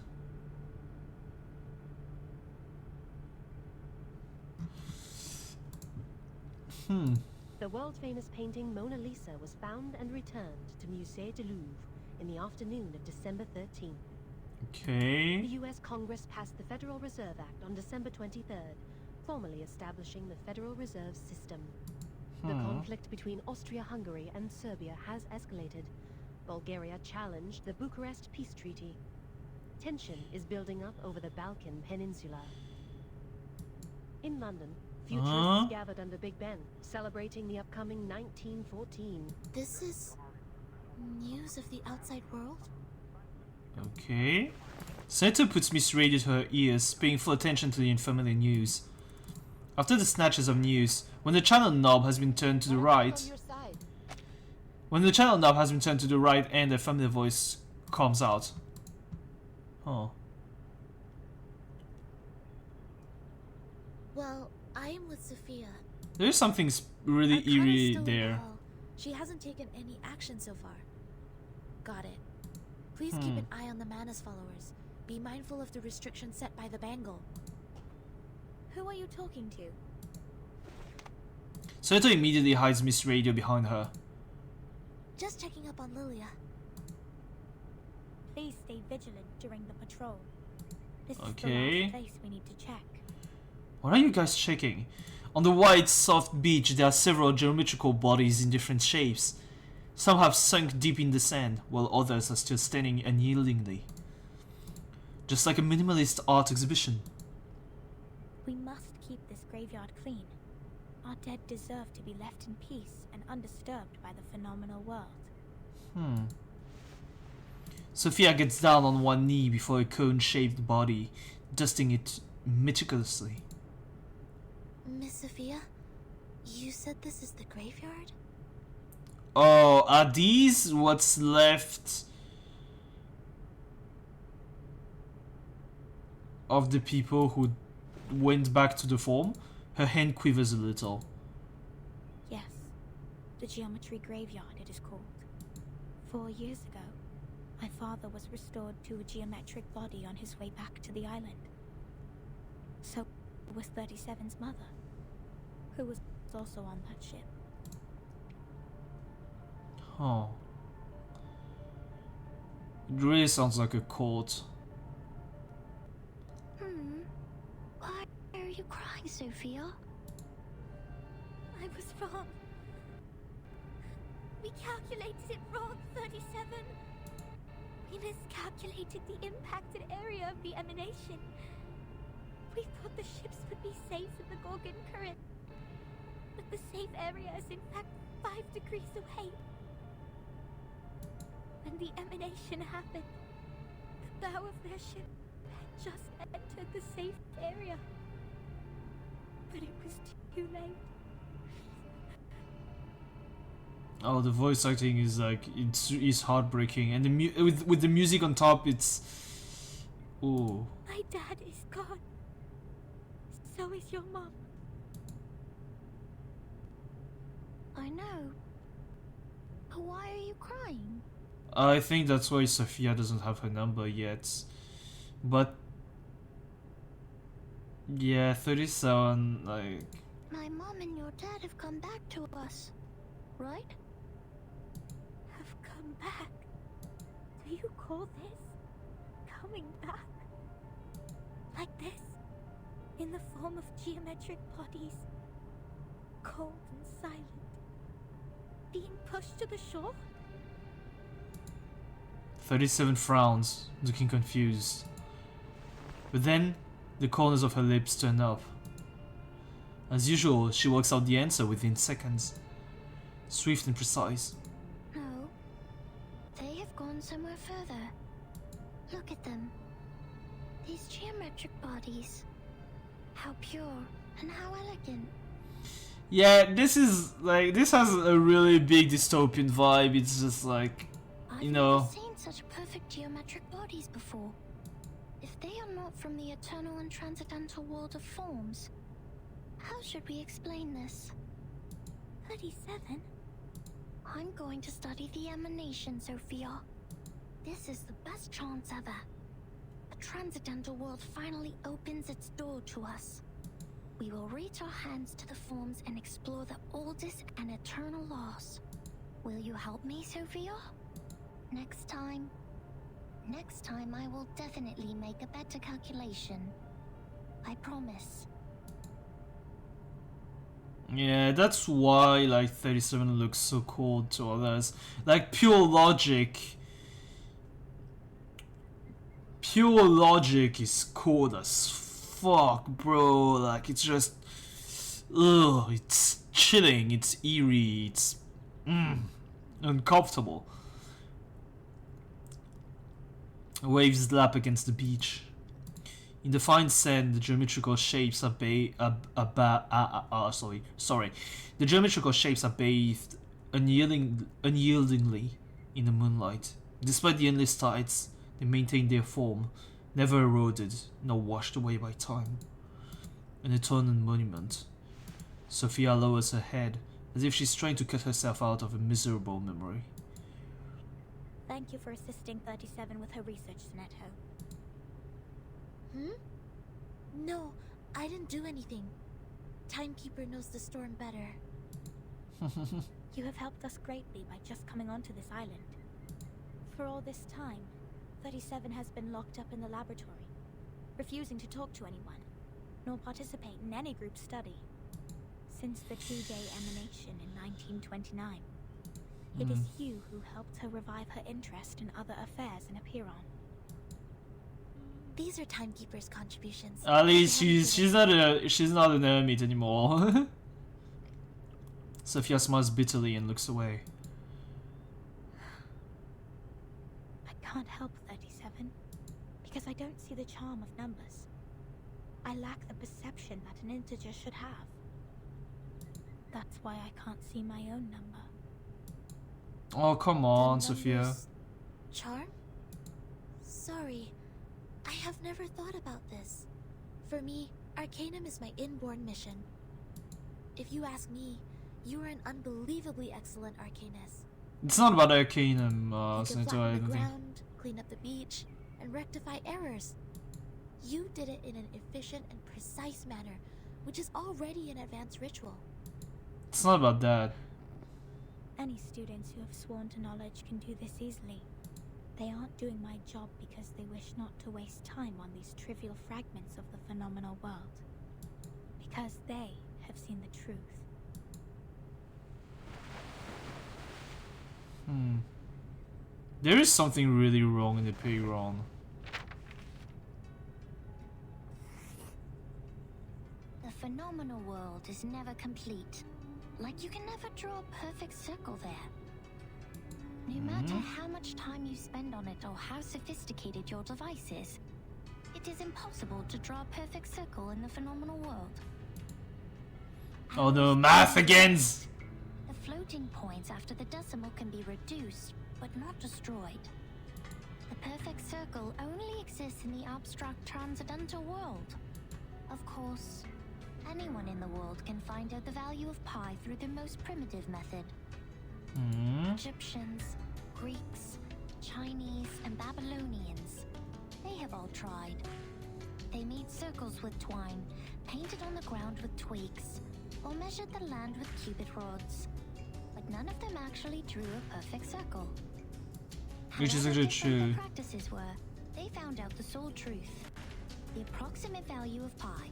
The world-famous painting Mona Lisa was found and returned to Musée du Louvre in the afternoon of December 13th. Okay. The US Congress passed the Federal Reserve Act on December 23rd, formally establishing the Federal Reserve System. The conflict between Austria-Hungary and Serbia has escalated. Bulgaria challenged the Bucharest Peace Treaty. Tension is building up over the Balkan Peninsula. In London, futurists gathered under Big Ben, celebrating the upcoming 1914. This is news of the outside world? Okay. Senator puts Miss Radio to her ears, paying full attention to the unfamiliar news. After the snatches of news, when the channel knob has been turned to the right, and a familiar voice comes out. Huh. Well, I am with Sophia. There's something really eerie still there. recall she hasn't taken any action so far. Got it. Please keep an eye on the Manus followers. Be mindful of the restrictions set by the Bangle. Who are you talking to? Senator immediately hides Miss Radio behind her. Just checking up on Lilia. Please stay vigilant during the patrol. This is the Okay. last place we need to check. What are you guys checking? On the white, soft beach, there are several geometrical bodies in different shapes. Some have sunk deep in the sand, while others are still standing unyieldingly. Just like a minimalist art exhibition. We must keep this graveyard clean. Our dead deserve to be left in peace and undisturbed by the phenomenal world. Sophia gets down on one knee before a cone-shaped body, dusting it meticulously. Miss Sophia, you said this is the graveyard? Oh, are these what's left of the people who went back to the form? Her hand quivers a little. Yes, the geometry graveyard it is called. 4 years ago, my father was restored to a geometric body on his way back to the island. So, was 37's mother, who was also on that ship. Huh. It really sounds like a cult. Why are you crying, Sophia? I was wrong. We calculated it wrong, 37. We miscalculated the impacted area of the emanation. We thought the ships would be safe in the Gorgon current. But the safe area is in fact 5 degrees away. When the emanation happened, the bow of their ship had just entered the safe area. But it was too late. Oh, the voice acting is like it's heartbreaking, and the with the music on top, it's ooh. My dad is gone. So is your mom. I know. But why are you crying? I think that's why Sophia doesn't have her number yet. But yeah, 37, like... My mom and your dad have come back to us, right? Have come back? Do you call this coming back? Like this? In the form of geometric bodies? Cold and silent? Being pushed to the shore? 37 frowns, looking confused. But then, the corners of her lips turn up. As usual, she works out the answer within seconds. Swift and precise. No. They have gone somewhere further. Look at them. These geometric bodies. How pure and how elegant. Yeah, this is like, this has a really big dystopian vibe. It's just like, you know. I've never seen such perfect geometric bodies before. If they are not from the eternal and transcendental world of forms, how should we explain this? 37? I'm going to study the emanation, Sophia. This is the best chance ever. The transcendental world finally opens its door to us. We will reach our hands to the forms and explore the oldest and eternal laws. Will you help me, Sophia? Next time I will definitely make a better calculation. I promise. Yeah, that's why like 37 looks so cold to others. Like pure logic is cold as fuck, bro. Like it's just, ugh, it's chilling, it's eerie, it's uncomfortable. Waves lap against the beach. In the fine sand, the geometrical shapes are The geometrical shapes are bathed unyieldingly in the moonlight. Despite the endless tides, they maintain their form, never eroded nor washed away by time. An eternal monument. Sophia lowers her head, as if she's trying to cut herself out of a miserable memory. Thank you for assisting 37 with her research, Sinetto. No, I didn't do anything. Timekeeper knows the storm better. You have helped us greatly by just coming onto this island. For all this time, 37 has been locked up in the laboratory, refusing to talk to anyone, nor participate in any group study. Since the 2-day emanation in 1929, it is you who helped her revive her interest in other affairs in Apiron. These are Timekeeper's contributions. At least she's not an hermit anymore. Sophia smiles bitterly and looks away. I can't help 37, because I don't see the charm of numbers. I lack the perception that an integer should have. That's why I can't see my own number. Oh, come on, Sophia. Charm? Sorry, I have never thought about this. For me, Arcanum is my inborn mission. If you ask me, you are an unbelievably excellent Arcanist. It's not about Arcanum, You can Sinetto, I flatten don't the think. ground, clean up the beach, and rectify errors. You did it in an efficient and precise manner, which is already an advanced ritual. It's not about that. Any students who have sworn to knowledge can do this easily. They aren't doing my job because they wish not to waste time on these trivial fragments of the phenomenal world. Because they have seen the truth. There is something really wrong in the payroll. The phenomenal world is never complete. Like you can never draw a perfect circle there. No matter how much time you spend on it or how sophisticated your device is, it is impossible to draw a perfect circle in the phenomenal world. Oh no, math again! The floating points after the decimal can be reduced, but not destroyed. The perfect circle only exists in the abstract transcendental world. Of course, anyone in the world can find out the value of pi through the most primitive method. Egyptians, Greeks, Chinese, and Babylonians, they have all tried. They made circles with twine, painted on the ground with twigs, or measured the land with cubit rods. But none of them actually drew a perfect circle. Which is However actually different true. their practices were, they found out the sole truth, the approximate value of pi.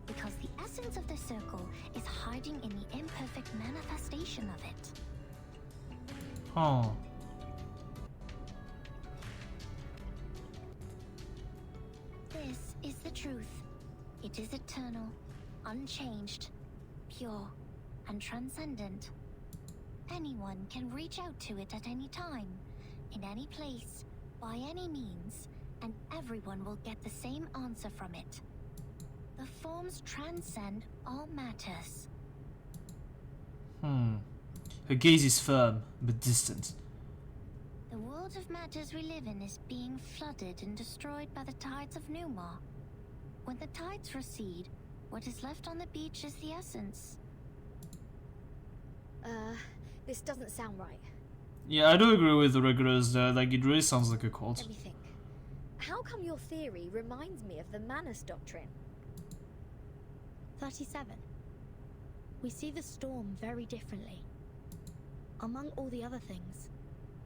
Because the essence of the circle is hiding in the imperfect manifestation of it. Huh. This is the truth. It is eternal, unchanged, pure, and transcendent. Anyone can reach out to it at any time, in any place, by any means, and everyone will get the same answer from it. The forms transcend all matters. Her gaze is firm, but distant. The world of matters we live in is being flooded and destroyed by the tides of Numa. When the tides recede, what is left on the beach is the essence. This doesn't sound right. Yeah, I do agree with the Regulus there, like it really sounds like a cult. Let me think. How come your theory reminds me of the Manus Doctrine? 37. We see the storm very differently. Among all the other things,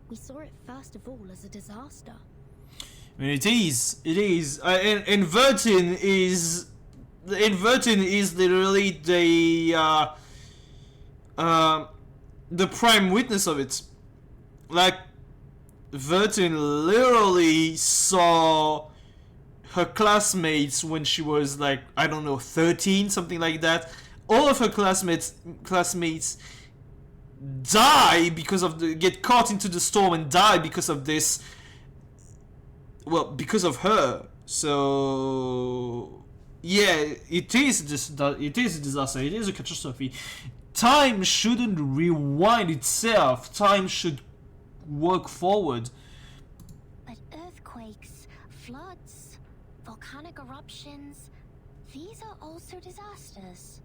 we saw it first of all as a disaster. I mean, it is. Inverting is literally the prime witness of it. Like, Vertin literally saw her classmates when she was like, I don't know, 13, something like that. All of her classmates die because of get caught into the storm and die because of this. Well, because of her. So yeah, it is a disaster. It is a catastrophe. Time shouldn't rewind itself. Time should work forward. But earthquakes, floods, volcanic eruptions, these are also disasters.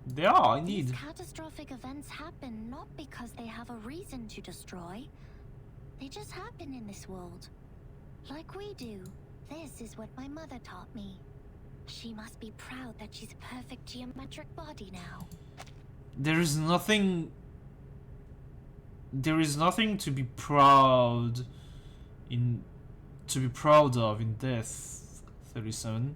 They are, indeed. These catastrophic events happen not because they have a reason to destroy. They just happen in this world. Like we do. This is what my mother taught me. She must be proud that she's a perfect geometric body now. There is nothing to be proud of in death. 37.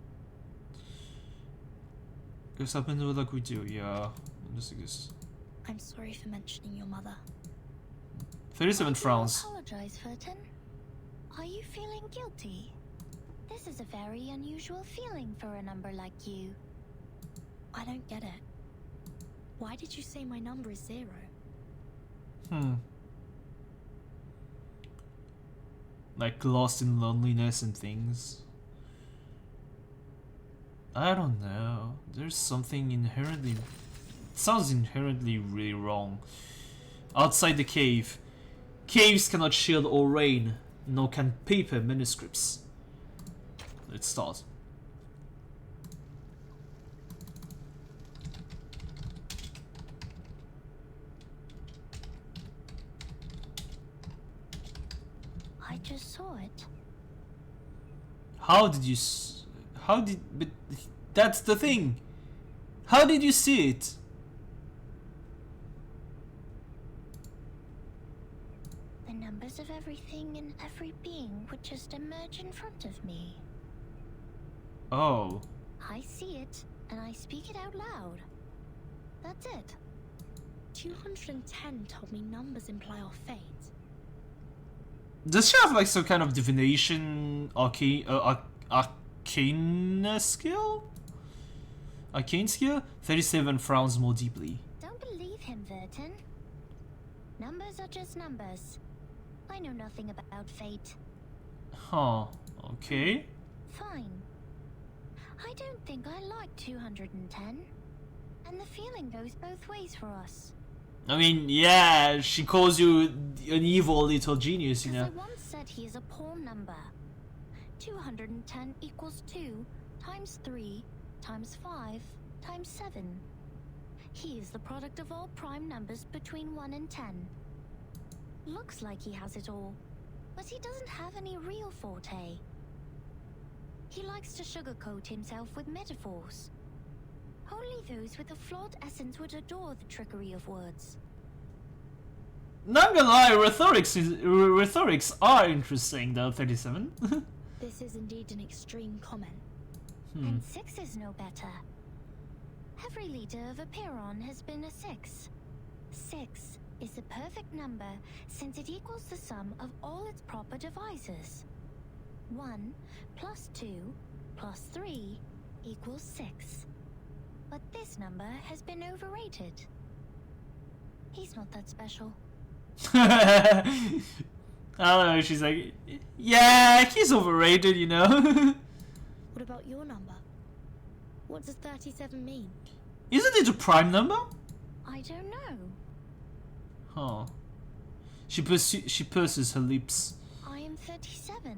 This happens like we do, yeah. Just like this. I'm sorry for mentioning your mother. 37 frowns. Apologize, Furton. Are you feeling guilty? This is a very unusual feeling for a number like you. I don't get it. Why did you say my number is 0? Like lost in loneliness and things. I don't know. There's something inherently... It sounds inherently really wrong. Outside the cave. Caves cannot shield or rain, nor can paper manuscripts. Let's start. I just saw it. How did you How did... But that's the thing. How did you see it? The numbers of everything and every being would just emerge in front of me. Oh. I see it, and I speak it out loud. That's it. 210 told me numbers imply our fate. Does she have like some kind of divination arcane skill? Arcane skill? 37 frowns more deeply. Don't believe him, Vertin. Numbers are just numbers. I know nothing about fate. Huh. Okay. Fine. I don't think I like 210. And the feeling goes both ways for us. I mean, yeah, she calls you an evil little genius, you know. I once said he is a poor number. 210 equals 2 times 3 times 5 times 7. He is the product of all prime numbers between 1 and 10. Looks like he has it all, but he doesn't have any real forte. He likes to sugarcoat himself with metaphors. Only those with a flawed essence would adore the trickery of words. Not gonna lie, rhetorics are interesting though, 37. This is indeed an extreme comment. And 6 is no better. Every leader of a Piron has been a 6. 6 is the perfect number since it equals the sum of all its proper divisors. 1 plus 2 plus 3 equals 6. But this number has been overrated. He's not that special. I don't know, she's like, yeah, he's overrated, you know. What about your number? What does 37 mean? Isn't it a prime number? I don't know. Huh. She purses her lips. I am 37.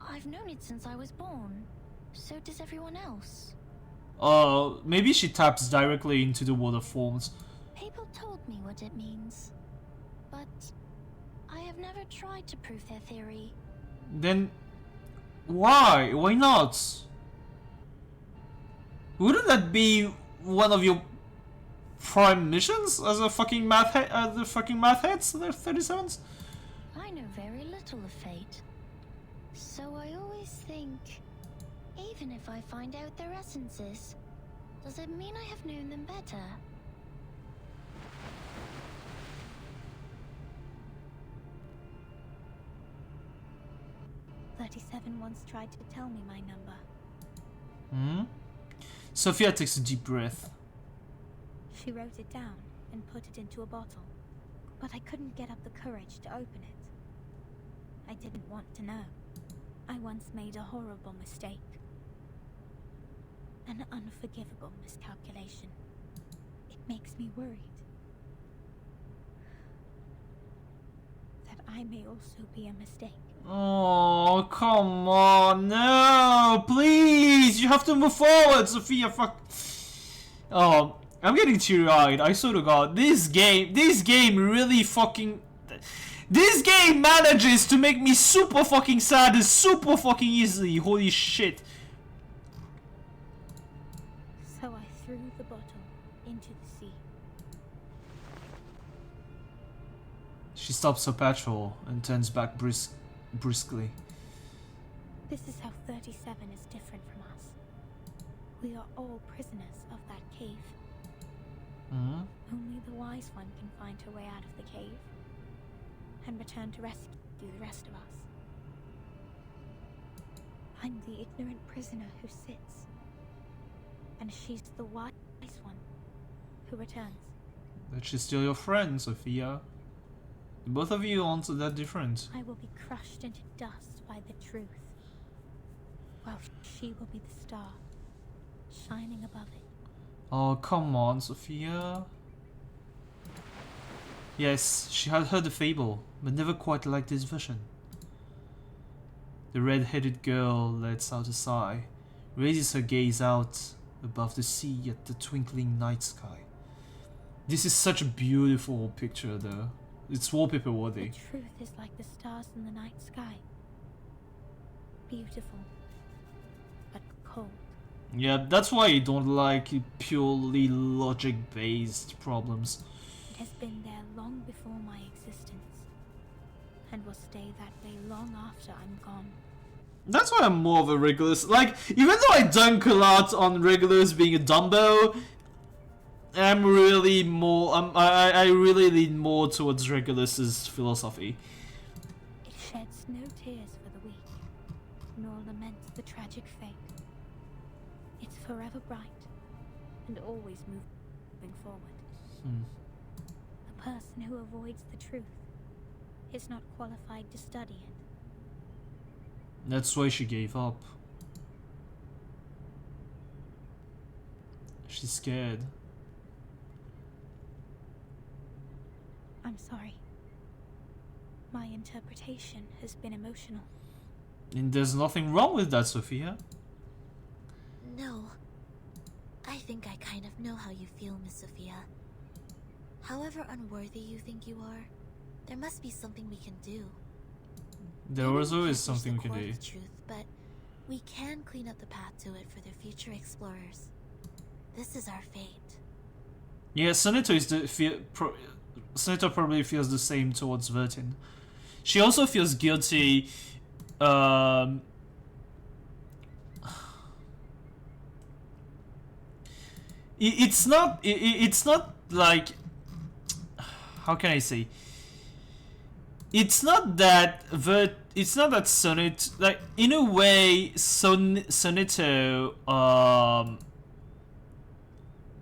I've known it since I was born. So does everyone else. Maybe she taps directly into the water forms. People told me what it means. But I have never tried to prove their theory. Then why? Why not? Wouldn't that be one of your prime missions as a fucking math head? The fucking math heads? They're 37s. I know very little of fate. So I always think, even if I find out their essences, does it mean I have known them better? "37 once tried to tell me my number." Sophia takes a deep breath. She wrote it down and put it into a bottle, but I couldn't get up the courage to open it. I didn't want to know. I once made a horrible mistake. An unforgivable miscalculation. It makes me worried that I may also be a mistake. Oh, come on, no, please, you have to move forward, Sophia, fuck. Oh, I'm getting teary-eyed, I swear to God, this game really fucking... This game manages to make me super fucking sad and super fucking easily, holy shit. So I threw the bottle into the sea. She stops her patrol and turns back briskly. This is how 37 is different from us. We are all prisoners of that cave. Only the wise one can find her way out of the cave and return to rescue the rest of us. I'm the ignorant prisoner who sits, and she's the wise one who returns. But she's still your friend, Sophia. Both of you aren't that different. I will be crushed into dust by the truth, while she will be the star, shining above it. Oh, come on, Sophia. Yes, she had heard the fable, but never quite like this version. The red-headed girl lets out a sigh, raises her gaze out above the sea at the twinkling night sky. This is such a beautiful picture, though. It's wallpaper worthy. The truth is like the stars in the night sky. Beautiful, but Yeah, that's why I don't like purely logic-based problems. It has been there long before my existence, and will stay that way long after I'm gone. That's why I'm more of a Regulus. Like, even though I dunk a lot on Regulus being a Dumbo, I'm really more. I really lean more towards Regulus's philosophy. It sheds no tears for the weak, nor laments the tragic fate. It's forever bright, and always moving forward. A person who avoids the truth is not qualified to study it. That's why she gave up. She's scared. I'm sorry. My interpretation has been emotional. And there's nothing wrong with that, Sophia. No. I think I kind of know how you feel, Miss Sophia. However unworthy you think you are, there must be something we can do. There was always something we can do. The truth, but we can clean up the path to it for the future explorers. This is our fate. Yeah, Senator is Senator probably feels the same towards Vertin. She also feels guilty. It's not. It's not like. How can I say? It's not that it's not that Sonnet, like, in a way, Sonneto,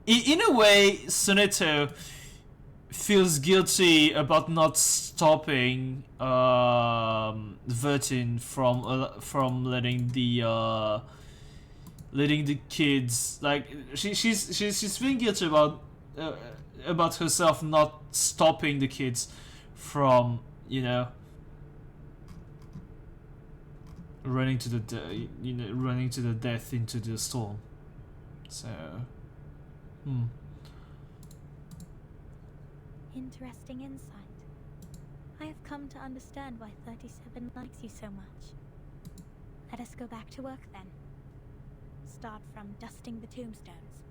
in a way, Sonneto feels guilty about not stopping Vertin from letting the kids, like, she's feeling guilty about herself not stopping the kids from, you know, running to the death into the storm. So, Interesting insight. I have come to understand why 37 likes you so much. Let us go back to work then. Start from dusting the tombstones.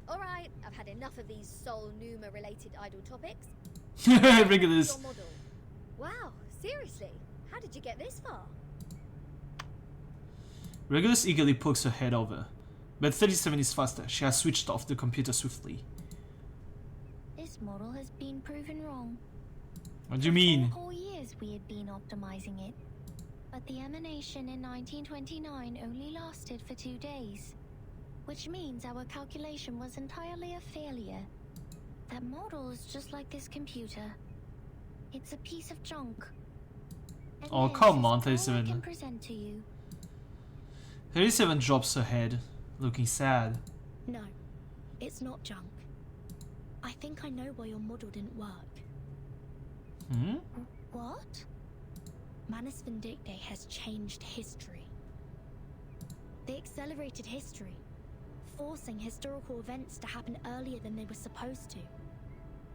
Alright, I've had enough of these Sol Numa related idle topics. Regulus. Your model. Wow, seriously? How did you get this far? Regulus eagerly pokes her head over. But 37 is faster. She has switched off the computer swiftly. This model has been proven wrong. What do you mean? For 4 years we had been optimizing it. But the emanation in 1929 only lasted for 2 days. Which means our calculation was entirely a failure. That model is just like this computer. It's a piece of junk. And Oh, this come is on, all I 37. can present to you. 37 drops her head, looking sad. No, it's not junk. I think I know why your model didn't work. What? Manus Vindicte has changed history. They accelerated history, forcing historical events to happen earlier than they were supposed to.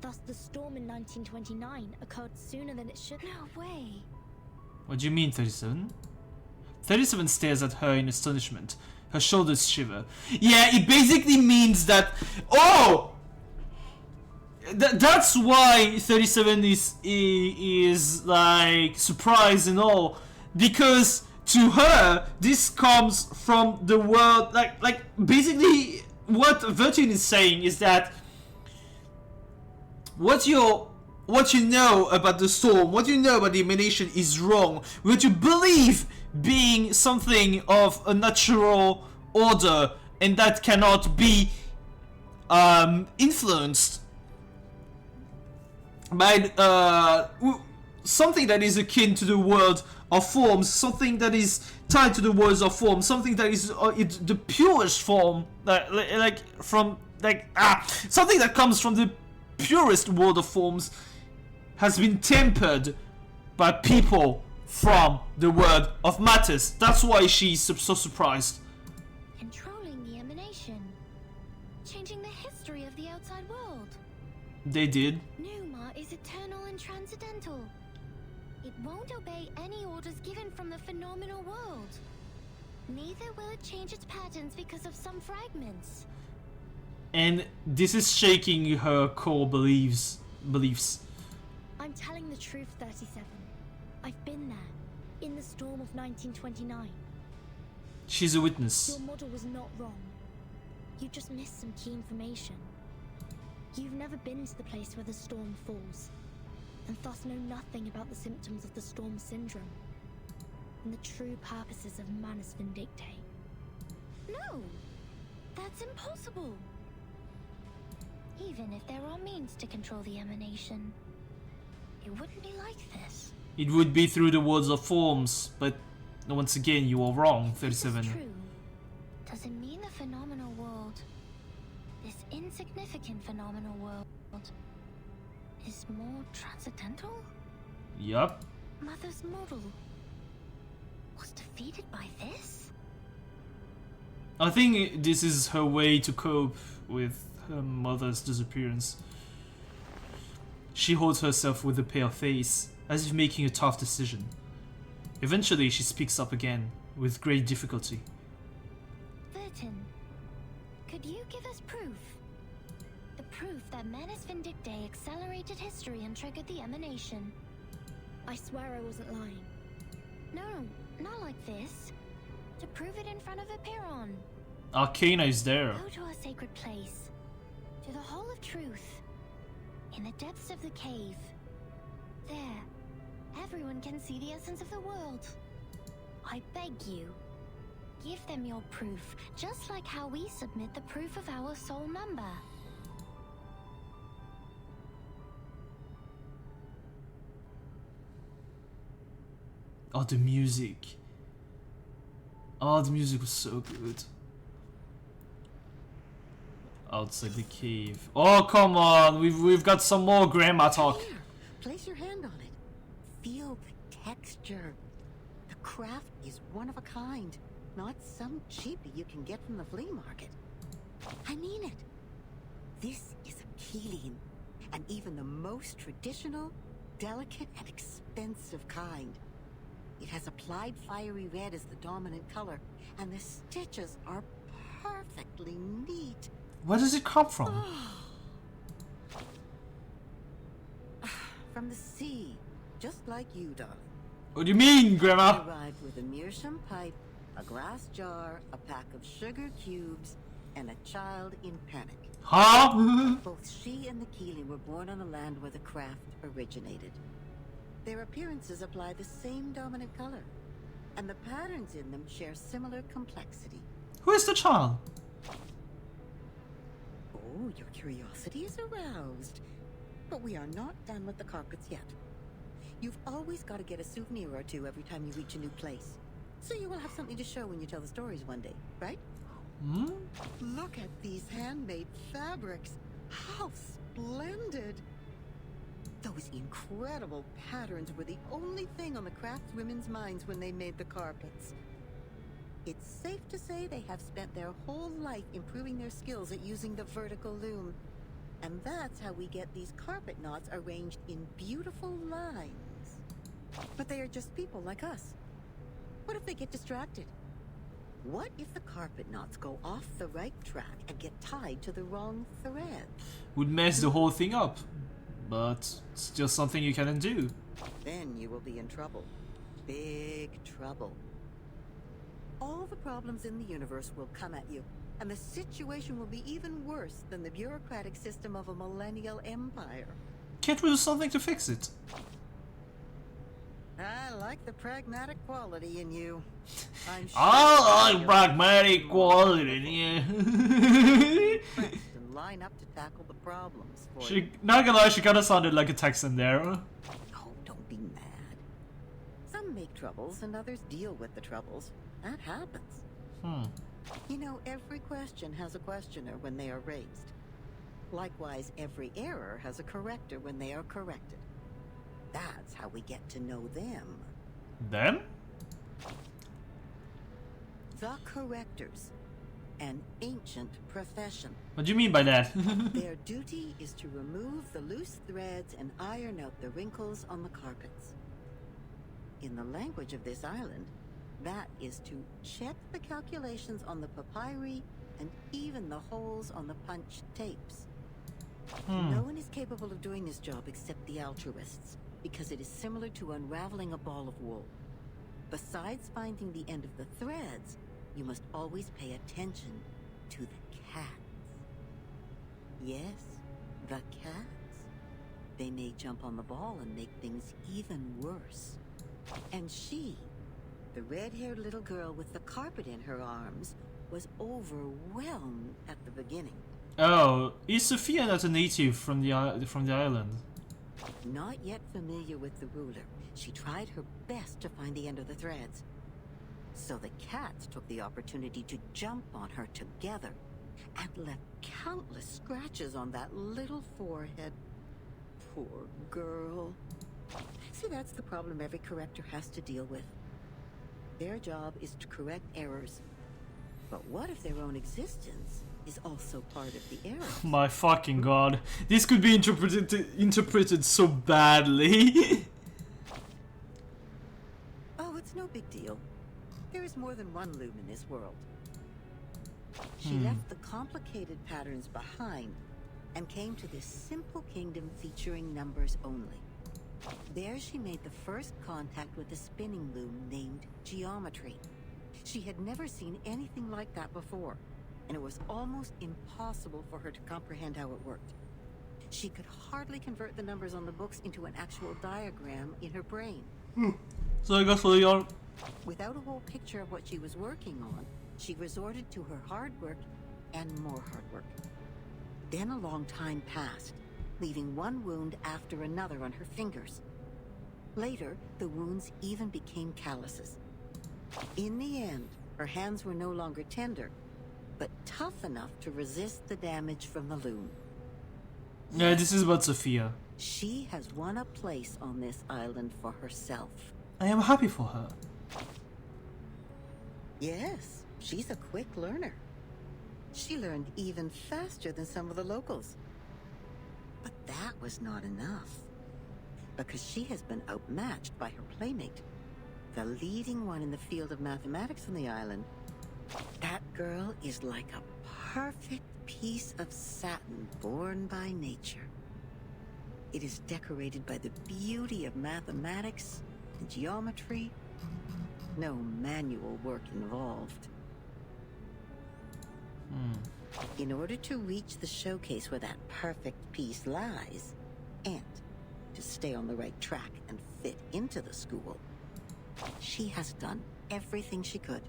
Thus, the storm in 1929 occurred sooner than it should. No way. What do you mean, 37? 37 stares at her in astonishment. Her shoulders shiver. Yeah, it basically means that... Oh! That's why 37 is like surprised and all, because to her this comes from the world, like basically what Vertin is saying is that what you know about the storm, what you know about the emanation is wrong. What you believe being something of a natural order and that cannot be influenced by something that is akin to the world of forms, something that is tied to the worlds of form, something that is the purest form, something that comes from the purest world of forms, has been tempered by people from the world of matters. That's why she's so surprised. Controlling the emanation. Changing the history of the outside world. They did. Numa is is eternal and transcendental. It won't obey any orders given from the phenomenal world. Neither will it change its patterns because of some fragments. And this is shaking her core beliefs. I'm telling the truth, 37. I've been there, in the storm of 1929. She's a witness. Your model was not wrong. You just missed some key information. You've never been to the place where the storm falls, and thus know nothing about the symptoms of the storm syndrome and the true purposes of Manus Vindictae. No! That's impossible! Even if there are means to control the emanation, it wouldn't be like this. It would be through the worlds of forms, but once again, you are wrong, 37. This is true. Does it mean the phenomenal world, this insignificant phenomenal world, is more transcendental? Yup. Mother's model was defeated by this? I think this is her way to cope with her mother's disappearance. She holds herself with a pale face, as if making a tough decision. Eventually, she speaks up again, with great difficulty. Vertin, could you give us proof? The proof that Manus Vindictae accelerated history and triggered the emanation. I swear I wasn't lying. No, not like this. To prove it in front of a Piron. Arcana is there. Go to our sacred place. To the Hall of Truth. In the depths of the cave. There, everyone can see the essence of the world. I beg you, give them your proof, just like how we submit the proof of our soul number. Oh, the music. Oh, the music was so good. Outside the cave. Oh, come on. We've got some more grandma talk. Here, place your hand on it. Feel the texture. The craft is one of a kind, not some cheapie you can get from the flea market. I mean it. This is a Keeling, and even the most traditional, delicate, and expensive kind. It has applied fiery red as the dominant color, and the stitches are perfectly neat. Where does it come from? From the sea, just like you, darling. What do you mean, Grandma? She arrived with a meerschaum pipe, a glass jar, a pack of sugar cubes, and a child in panic. Huh? Both she and the Keeling were born on the land where the craft originated. Their appearances apply the same dominant color, and the patterns in them share similar complexity. Who is the child? Oh, your curiosity is aroused. But we are not done with the carpets yet. You've always got to get a souvenir or two every time you reach a new place. So you will have something to show when you tell the stories one day, right? Hmm? Look at these handmade fabrics. How splendid! Those incredible patterns were the only thing on the craftswomen's minds when they made the carpets. It's safe to say they have spent their whole life improving their skills at using the vertical loom. And that's how we get these carpet knots arranged in beautiful lines. But they are just people like us. What if they get distracted? What if the carpet knots go off the right track and get tied to the wrong thread? Would mess the whole thing up. But still something you can do. Then you will be in trouble. Big trouble. All the problems in the universe will come at you, and the situation will be even worse than the bureaucratic system of a millennial empire. Can't we do something to fix it? I like the pragmatic quality in you. I'm sure I like pragmatic quality in you. and line up to tackle the problems for you. She, not gonna lie, she kinda sounded like a Texan there. Oh, don't be mad. Some make troubles and others deal with the troubles. That happens. You know, every question has a questioner when they are raised. Likewise, every error has a corrector when they are corrected. That's how we get to know them. Them? The correctors. an ancient profession. What do you mean by that? Their duty is to remove the loose threads and iron out the wrinkles on the carpets. In the language of this island, that is to check the calculations on the papyri and even the holes on the punched tapes. No one is capable of doing this job except the altruists, because it is similar to unraveling a ball of wool. Besides finding the end of the threads, you must always pay attention to the cats. Yes, the cats. They may jump on the ball and make things even worse. And she, the red-haired little girl with the carpet in her arms, was overwhelmed at the beginning. Oh, is Sophia not a native from the island? Not yet familiar with the ruler, she tried her best to find the end of the threads. So the cats took the opportunity to jump on her together and left countless scratches on that little forehead. Poor girl. See, that's the problem every corrector has to deal with. Their job is to correct errors. But what if their own existence is also part of the error? My fucking god. This could be interpreted so badly. Oh, it's no big deal. There is more than one loom in this world. She left the complicated patterns behind and came to this simple kingdom featuring numbers only. There she made the first contact with a spinning loom named geometry. She had never seen anything like that before, and it was almost impossible for her to comprehend how it worked. She could hardly convert the numbers on the books into an actual diagram in her brain. So I guess Leon. Without a whole picture of what she was working on, she resorted to her hard work and more hard work. Then a long time passed, leaving one wound after another on her fingers. Later, the wounds even became calluses. In the end, her hands were no longer tender, but tough enough to resist the damage from the loom. Yeah, this is about Sophia. She has won a place on this island for herself. I am happy for her. Yes, she's a quick learner. She learned even faster than some of the locals. But that was not enough, because she has been outmatched by her playmate, the leading one in the field of mathematics on the island. That girl is like a perfect piece of satin born by nature. It is decorated by the beauty of mathematics and geometry. No manual work involved. In order to reach the showcase where that perfect piece lies, and to stay on the right track and fit into the school, she has done everything she could.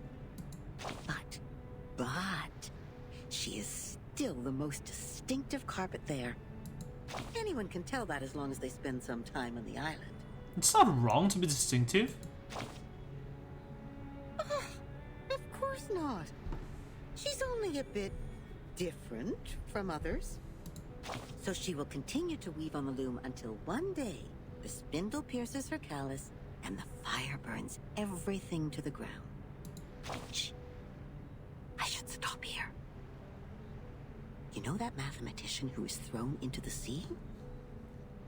But she is still the most distinctive carpet there. Anyone can tell that as long as they spend some time on the island. It's not wrong to be distinctive. Of course not. She's only a bit different from others. So she will continue to weave on the loom until one day the spindle pierces her callus and the fire burns everything to the ground. Shh. I should stop here. You know that mathematician who was thrown into the sea?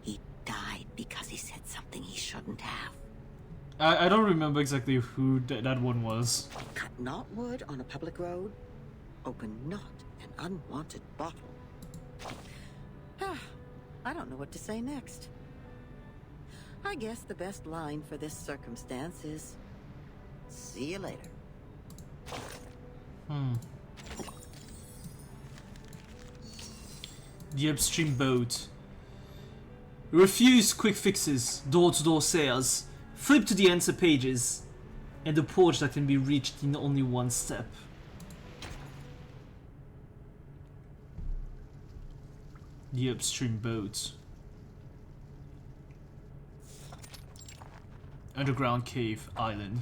He died because he said something he shouldn't have. I don't remember exactly who that one was. Cut not wood on a public road. Open not an unwanted bottle. I don't know what to say next. I guess the best line for this circumstance is, see you later. The upstream boat. Refuse quick fixes, door-to-door sales, flip to the answer pages, and a porch that can be reached in only one step. The upstream boat. Underground cave island.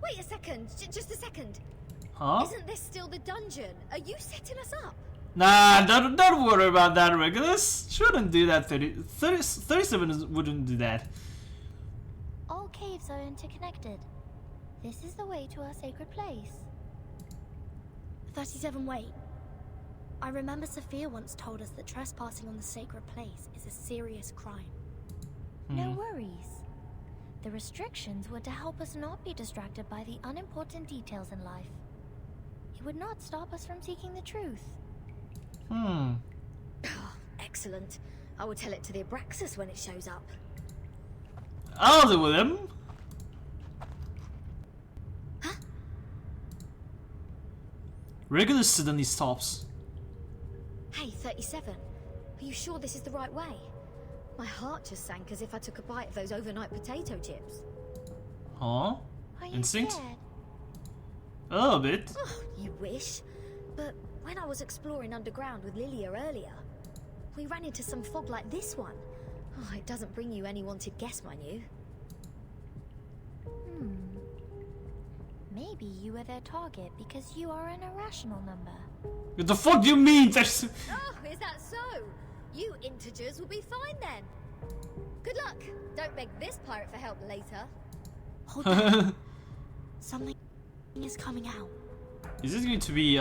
Wait a second, just a second. Huh? Isn't this still the dungeon? Are you setting us up? Nah, don't worry about that, Regulus. Shouldn't do that. 37 wouldn't do that. All caves are interconnected. This is the way to our sacred place. 37, wait. I remember Sophia once told us that trespassing on the sacred place is a serious crime. No worries. The restrictions were to help us not be distracted by the unimportant details in life. It would not stop us from seeking the truth. Excellent. I will tell it to the Abraxas when it shows up. I'll deal with him. Huh? Regulus suddenly stops. Hey, 37. Are you sure this is the right way? My heart just sank as if I took a bite of those overnight potato chips. Huh? Are you Instinct? scared? A little bit. Oh, you wish. But when I was exploring underground with Lilia earlier, we ran into some fog like this one. Oh, it doesn't bring you any wanted guests, mind you. Maybe you were their target because you are an irrational number. What the fuck do you mean? That's... Oh, is that so? You integers will be fine then. Good luck. Don't beg this pirate for help later. Hold on. Something is coming out. Is it going to be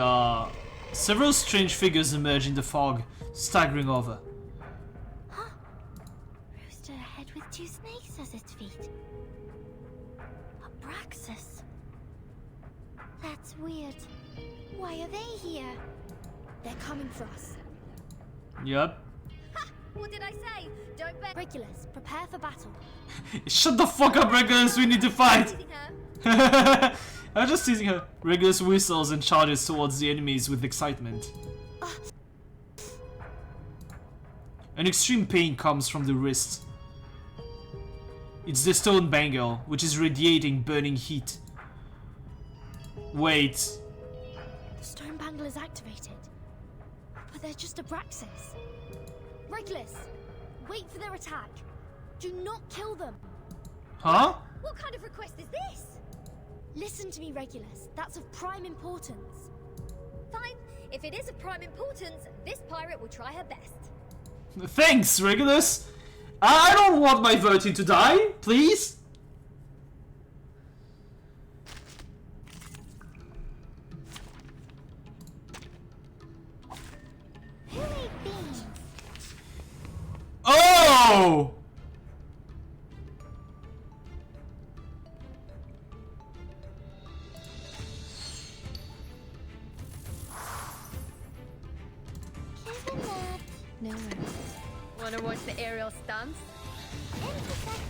several strange figures emerge in the fog, staggering over? Huh? Rooster head with 2 snakes as its feet. Abraxas. That's weird. Why are they here? They're coming for us. Yep. Ha! What did I say? Don't beg. Regulus, prepare for battle. Shut the fuck up, Regulus, we need to fight! I'm just teasing her. Regulus whistles and charges towards the enemies with excitement. An extreme pain comes from the wrist. It's the stone bangle, which is radiating burning heat. Wait. The stone bangle is activated. But they're just Abraxas. Regulus, wait for their attack. Do not kill them. Huh? What kind of request is this? Listen to me, Regulus. That's of prime importance. Fine. If it is of prime importance, this pirate will try her best. Thanks, Regulus. I don't want my Virtue to die, please. Who ate beans? Oh! Isn't that? No worries. Wanna watch the aerial stunts? Intersect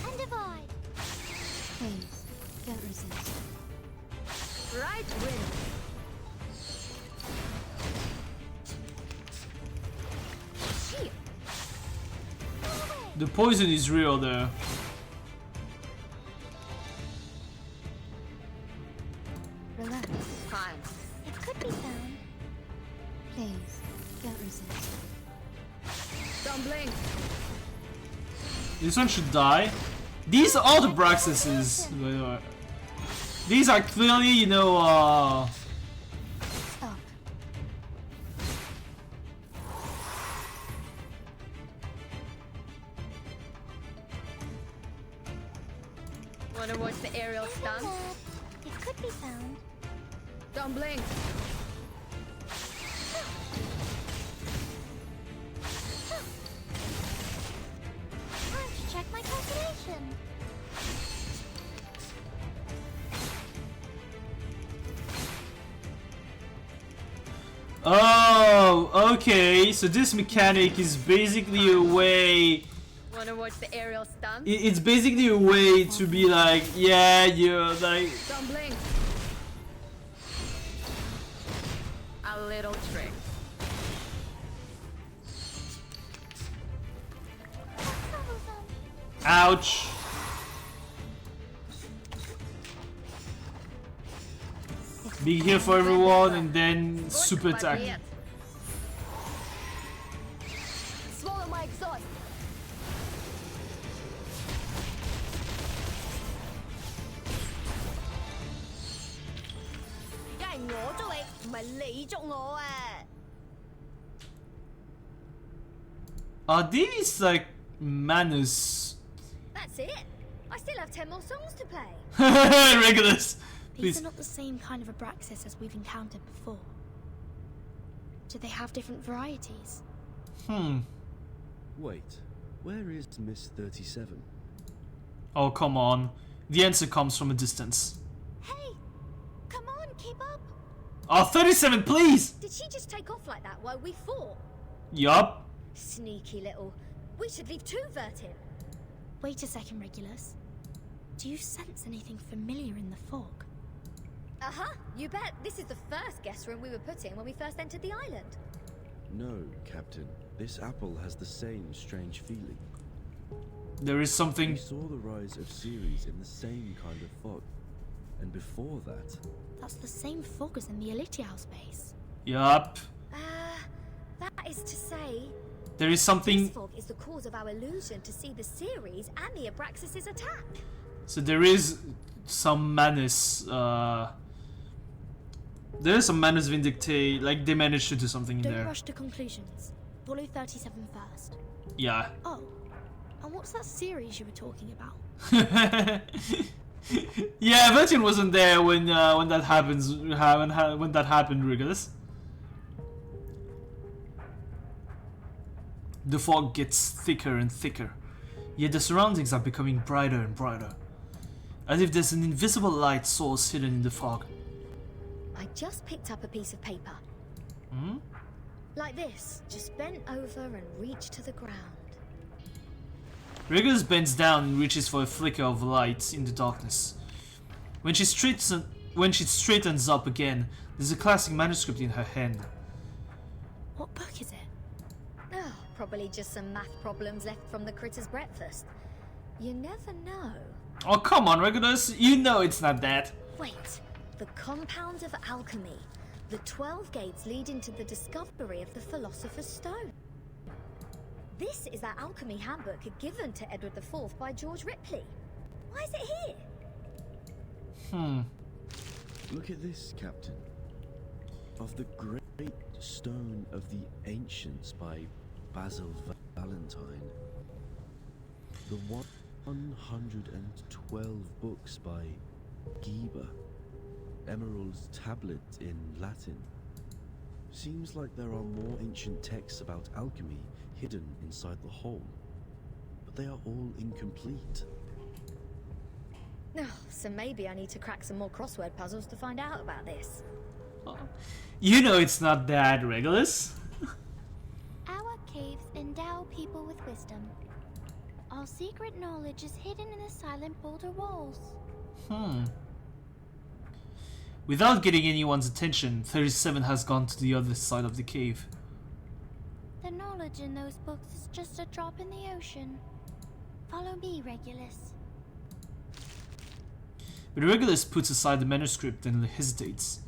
and divide. Please, don't resist. Right win. Shit. The poison is real there. Relax. Fine. It could be found. Please, don't resist. Don't blink. This one should die. These are the Braxuses. These are clearly, you know, Stop. Wanna watch the aerial Isn't stunts? that? It could be found. Don't blink. Time to check my calculation. oh, okay. So this mechanic is basically a way. Wanna watch the aerial stunts? It's basically a way to be like, yeah, you're like. Don't blink. A little trick. Ouch. Big heal for everyone and then super attack. Swallow my exhaust. Are these like manners? That's it. I still have 10 more songs to play. Regulus. These Please. are not the same kind of Abraxas as we've encountered before. Do they have different varieties? Wait, where is Miss 37? Oh, come on. The answer comes from a distance. Hey! Come on, keep up! Oh, 37, please! Did she just take off like that while we fought? Yup. Sneaky little. We should leave too, Vertin. Wait a second, Regulus. Do you sense anything familiar in the fog? Uh-huh, you bet. This is the first guest room we were put in when we first entered the island. No, Captain. This apple has the same strange feeling. There is something... We saw the rise of Ceres in the same kind of fog. And before that... That's the same fog as in the Elitial space. Yup. That is to say... There is something... This fog is the cause of our illusion to see the Ceres and the Abraxas' attack. So there is some Manus, there is some Manus Vindictae, like they managed to do something in Don't there. rush to conclusions. Follow 37 first. Yeah. Oh, and what's that series you were talking about? Yeah, Virgin wasn't there when that happens. When that happened, Regulus. The fog gets thicker and thicker, yet the surroundings are becoming brighter and brighter, as if there's an invisible light source hidden in the fog. I just picked up a piece of paper. Hmm? Like this, just bent over and reached to the ground. Regulus bends down and reaches for a flicker of light in the darkness. When she straightens up again, there's a classic manuscript in her hand. What book is it? Oh, probably just some math problems left from the critter's breakfast. You never know. Oh, come on, Regulus, you know it's not that. Wait, the compound of alchemy. The 12 gates leading to the discovery of the Philosopher's Stone. This is that alchemy handbook given to Edward IV by George Ripley. Why is it here? Look at this, Captain. Of the Great Stone of the Ancients by Basil Valentine. The 112 books by Geber. Emerald's tablet in Latin. Seems like there are more ancient texts about alchemy hidden inside the whole, but they are all incomplete. Oh, so maybe I need to crack some more crossword puzzles to find out about this. You know it's not that, Regulus. Our caves endow people with wisdom. Our secret knowledge is hidden in the silent boulder walls. Without getting anyone's attention, 37 has gone to the other side of the cave. The knowledge in those books is just a drop in the ocean. Follow me, Regulus. But Regulus puts aside the manuscript and hesitates.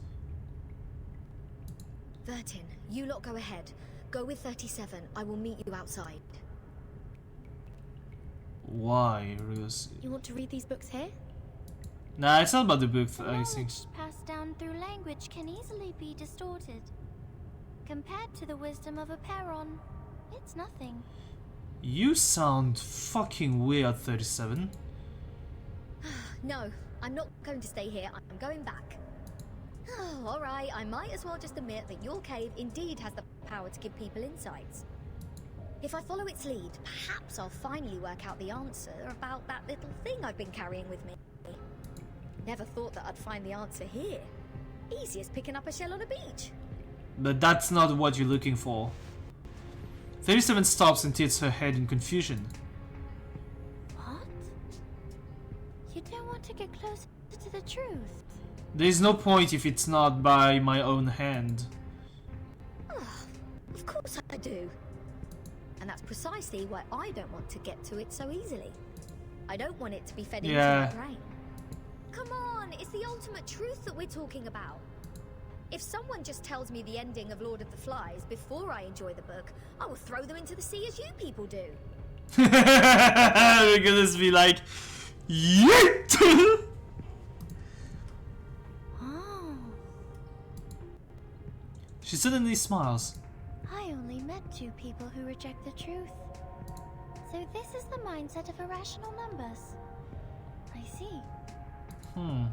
Vertin, you lot go ahead. Go with 37. I will meet you outside. Why, Regulus? You want to read these books here? Nah, it's not about the book, The I think. knowledge passed down through language can easily be distorted. Compared to the wisdom of a Peron, it's nothing. You sound fucking weird, 37. No, I'm not going to stay here. I'm going back. Oh, alright, I might as well just admit that your cave indeed has the power to give people insights. If I follow its lead, perhaps I'll finally work out the answer about that little thing I've been carrying with me. Never thought that I'd find the answer here. Easy as picking up a shell on a beach. But that's not what you're looking for. 37 stops and tilts her head in confusion. What? You don't want to get closer to the truth? There is no point if it's not by my own hand. Oh, of course I do. And that's precisely why I don't want to get to it so easily. I don't want it to be fed into my brain. Come on, it's the ultimate truth that we're talking about. If someone just tells me the ending of Lord of the Flies before I enjoy the book, I will throw them into the sea as you people do. We're gonna be like, yeet! Oh. She suddenly smiles. I only met two people who reject the truth. So this is the mindset of irrational numbers. I see.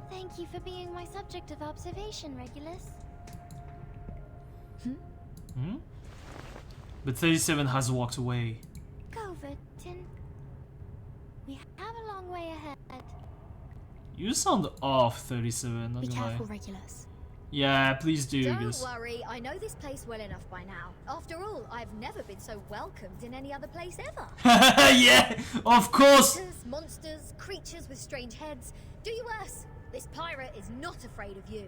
Thank you for being my subject of observation, Regulus. Hmm? But 37 has walked away. Go, Vertin. We have a long way ahead. You sound off, 37, not Be gonna lie. careful, Regulus. Yeah, please do. Don't Because worry, I know this place well enough by now. After all, I've never been so welcomed in any other place ever. yeah, of course. Monsters, monsters, creatures with strange heads. Do you worse. This pirate is not afraid of you.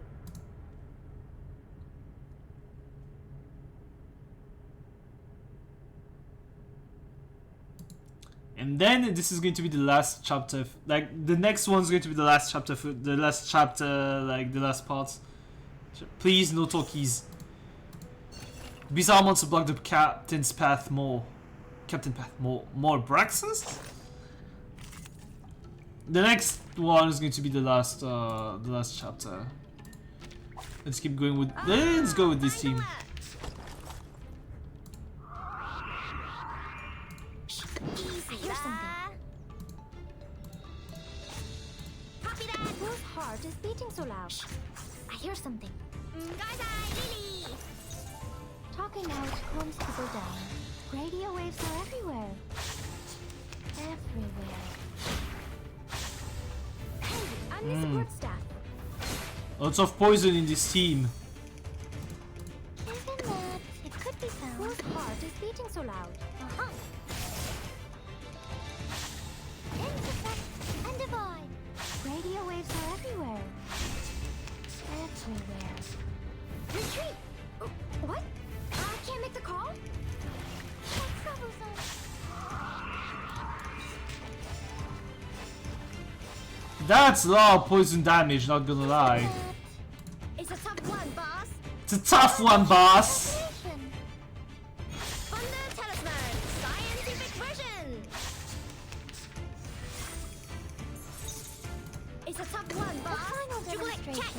And then this is going to be the last chapter. Like the next one's going to be the last chapter. For the last chapter, like the last part. Please, no talkies. Bizarre monster block the captain's path more. Captain path more. More Braxus? The next one is going to be the last chapter. Let's keep going with. Let's go with this team. Here's something. Copy that. Whose heart is beating so loud? I hear something. Lily. Talking out calms people down. Radio waves are everywhere. Everywhere. Hey, I'm the support staff. Lots of poison in this team. Even that, it could be found. Whose heart is beating so loud? Uh-huh. Intercept and divide. Radio waves are everywhere. Everywhere. Retreat! What? I can't make the call? That's troublesome. That's a lot of poison damage, not gonna lie. It's a tough one, boss. It's a tough one, boss. Thunder Talisman, scientific version. It's a tough one, boss. Final demonstration. Check.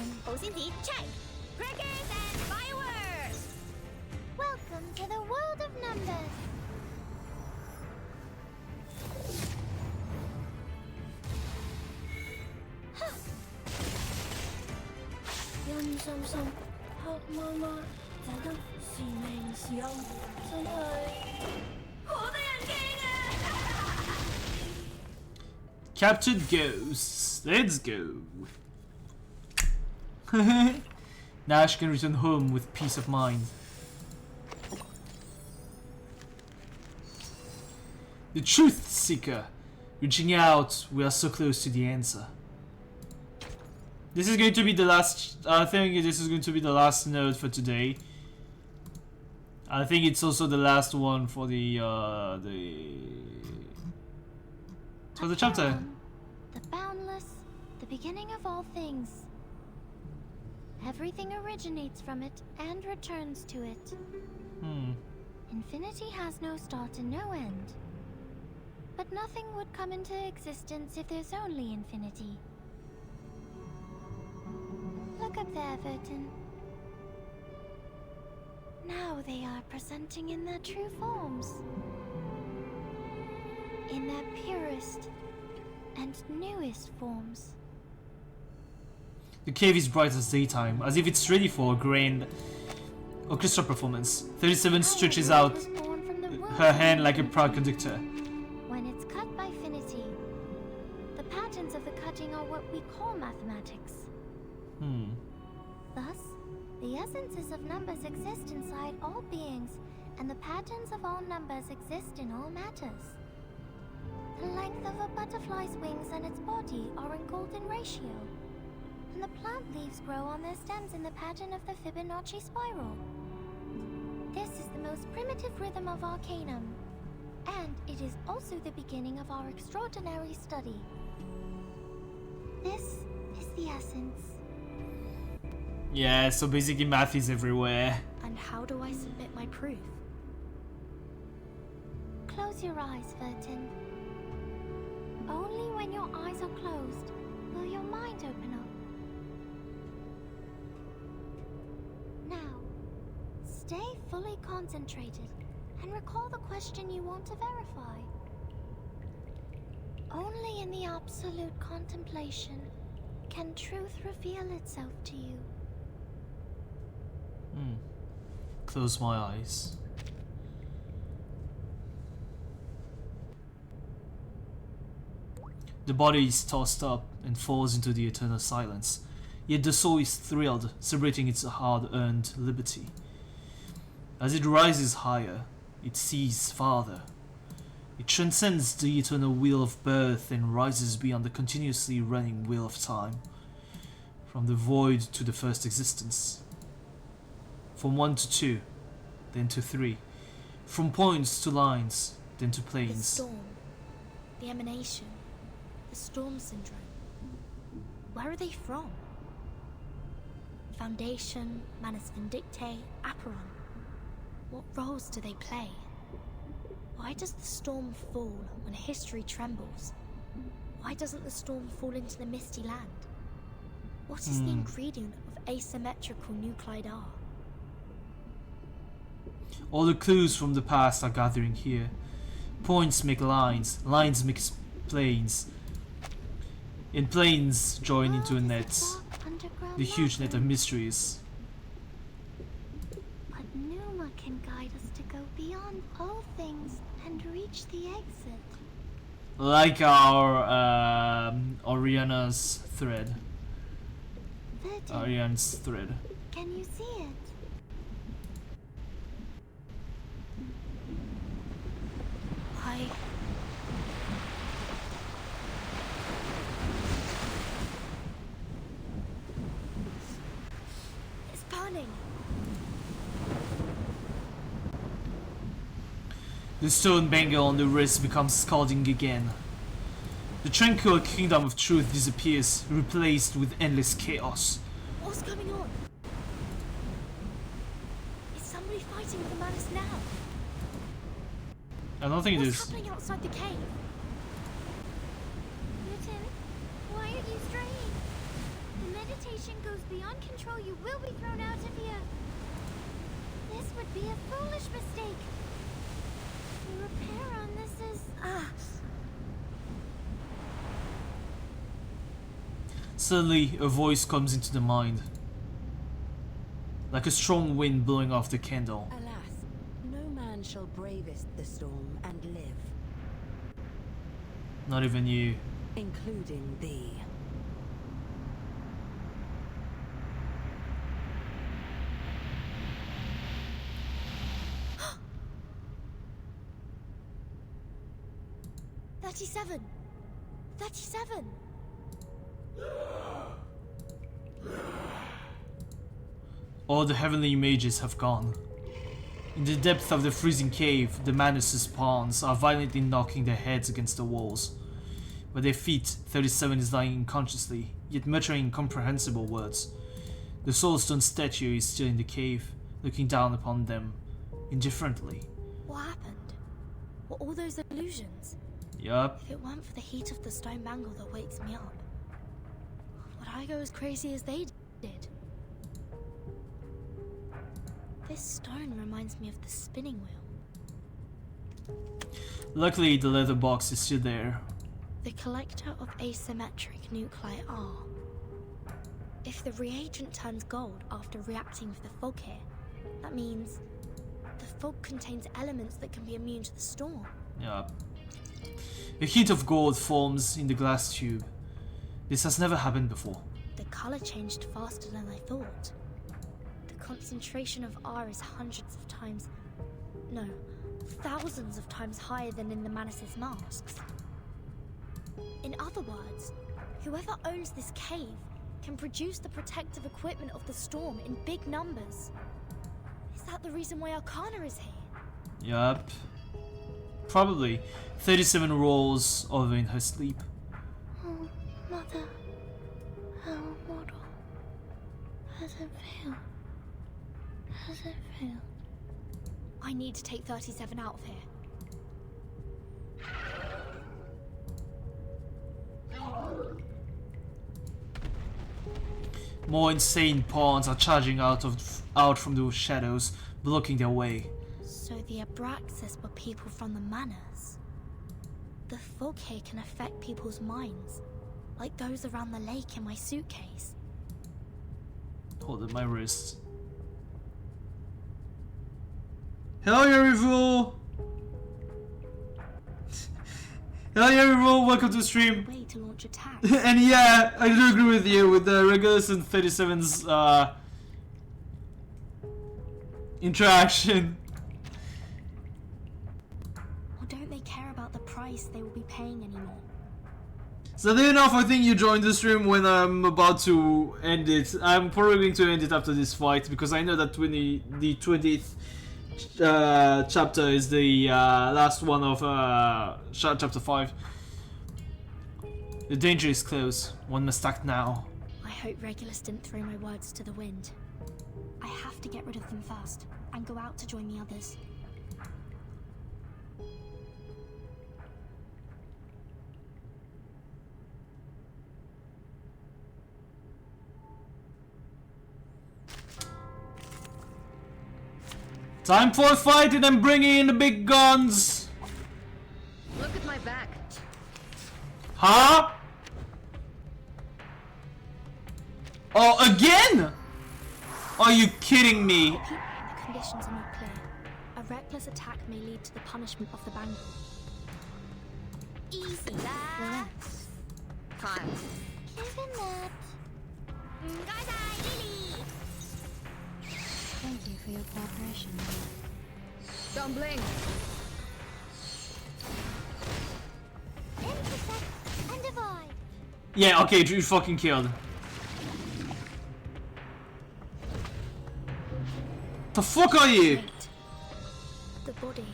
Check. Crackers and fireworks. Welcome to the world of numbers. Captured ghosts. Let's go. Now she can return home with peace of mind. The Truth Seeker. Reaching out, we are so close to the answer. This is going to be the last. I think this is going to be the last note for today. I think it's also the last one for the chapter. The boundless, the beginning of all things. Everything originates from it and returns to it. Infinity has no start and no end. But nothing would come into existence if there's only infinity. Look up there, Vertin. Now they are presenting in their true forms. In their purest and newest forms. The cave is bright as daytime, as if it's ready for a grand orchestra performance. 37 stretches out her hand like a proud conductor. When it's cut by finity, the patterns of the cutting are what we call mathematics. Thus, the essences of numbers exist inside all beings, and the patterns of all numbers exist in all matters. The length of a butterfly's wings and its body are in golden ratio, and the plant leaves grow on their stems in the pattern of the Fibonacci spiral. This is the most primitive rhythm of Arcanum, and it is also the beginning of our extraordinary study. This is the essence. Yeah, so basically math is everywhere. And how do I submit my proof? Close your eyes, Vertin. Only when your eyes are closed will your mind open up. Now, stay fully concentrated and recall the question you want to verify. Only in the absolute contemplation can truth reveal itself to you. close my eyes. The body is tossed up and falls into the eternal silence, yet the soul is thrilled, celebrating its hard-earned liberty. As it rises higher, it sees farther. It transcends the eternal wheel of birth and rises beyond the continuously running wheel of time, from the void to the first existence. From 1 to 2, then to 3. From points to lines, then to The planes. storm, the emanation, the storm syndrome. Where are they from? Foundation, Manus Vindictae, Aperon. What roles do they play? Why does the storm fall when history trembles? Why doesn't the storm fall into the misty land? What is the ingredient of asymmetrical nuclide R? All the clues from the past are gathering here. Points make lines, lines make planes, and planes join into a net, the huge net of mysteries. But Numa can guide us to go beyond all things and reach the exit. Like our Oriana's thread. Virgin, Ariane's thread. can you see it? Why? It's burning. The stone bangle on the wrist becomes scalding again. The tranquil kingdom of truth disappears, replaced with endless chaos. What's going on? Is somebody fighting with the Manus now? I don't think it What's is. happening outside the cave? Newton, why are you straying? The meditation goes beyond control. You will be thrown out of here. This would be a foolish mistake. The repair on this is... Suddenly, a voice comes into the mind. Like a strong wind blowing off the candle. Alas, no man shall bravest the storm and live, Not even you. including thee. "37! 37! All the heavenly images have gone. In the depth of the freezing cave, the Manus' pawns are violently knocking their heads against the walls. By their feet, 37 is lying unconsciously, yet muttering incomprehensible words. The soulstone statue is still in the cave, looking down upon them, indifferently. What happened? Were all those illusions? Yup. If it weren't for the heat of the stone bangle that wakes me up, would I go as crazy as they did? This stone reminds me of the spinning wheel. Luckily, the leather box is still there. The collector of asymmetric nuclei R. If the reagent turns gold after reacting with the fog here, that means the fog contains elements that can be immune to the storm. Yup. A heat of gold forms in the glass tube. This has never happened before. The color changed faster than I thought. The concentration of R is hundreds of times, no, thousands of times higher than in the Manus' masks. In other words, whoever owns this cave can produce the protective equipment of the storm in big numbers. Is that the reason why Arcana is here? Yup. Probably. 37 rolls over in her sleep. Oh, Mother, our model. Has it failed? Has it failed? I need to take 37 out of here. More insane pawns are charging out from the shadows, blocking their way. So the Abraxas were people from the Manors. The fog here can affect people's minds, like those around the lake in my suitcase. Hold up my wrist. Hello, Yarivu! Hello, Yarivu, welcome to the stream. Way to launch attacks. And yeah, I do agree with you with the Regulus and 37's interaction. Or don't they care about the price they will be paying anymore? Sadly enough, I think you joined the stream when I'm about to end it. I'm probably going to end it after this fight because I know that the 20th chapter is the last one of chapter 5. The danger is close. One must act now. I hope Regulus didn't throw my words to the wind. I have to get rid of them first and go out to join the others. Time for a fight and I'm bringing in the big guns. Look at my back. Huh? Oh, again? Are you kidding me? The conditions are not clear. A reckless attack may lead to the punishment of the bangle. Easy, lad. Fine. Even that. Lily! Thank you for your cooperation. Don't blink. Intersect and divide. Yeah, okay, you fucking killed. The fuck are you? Wait. The body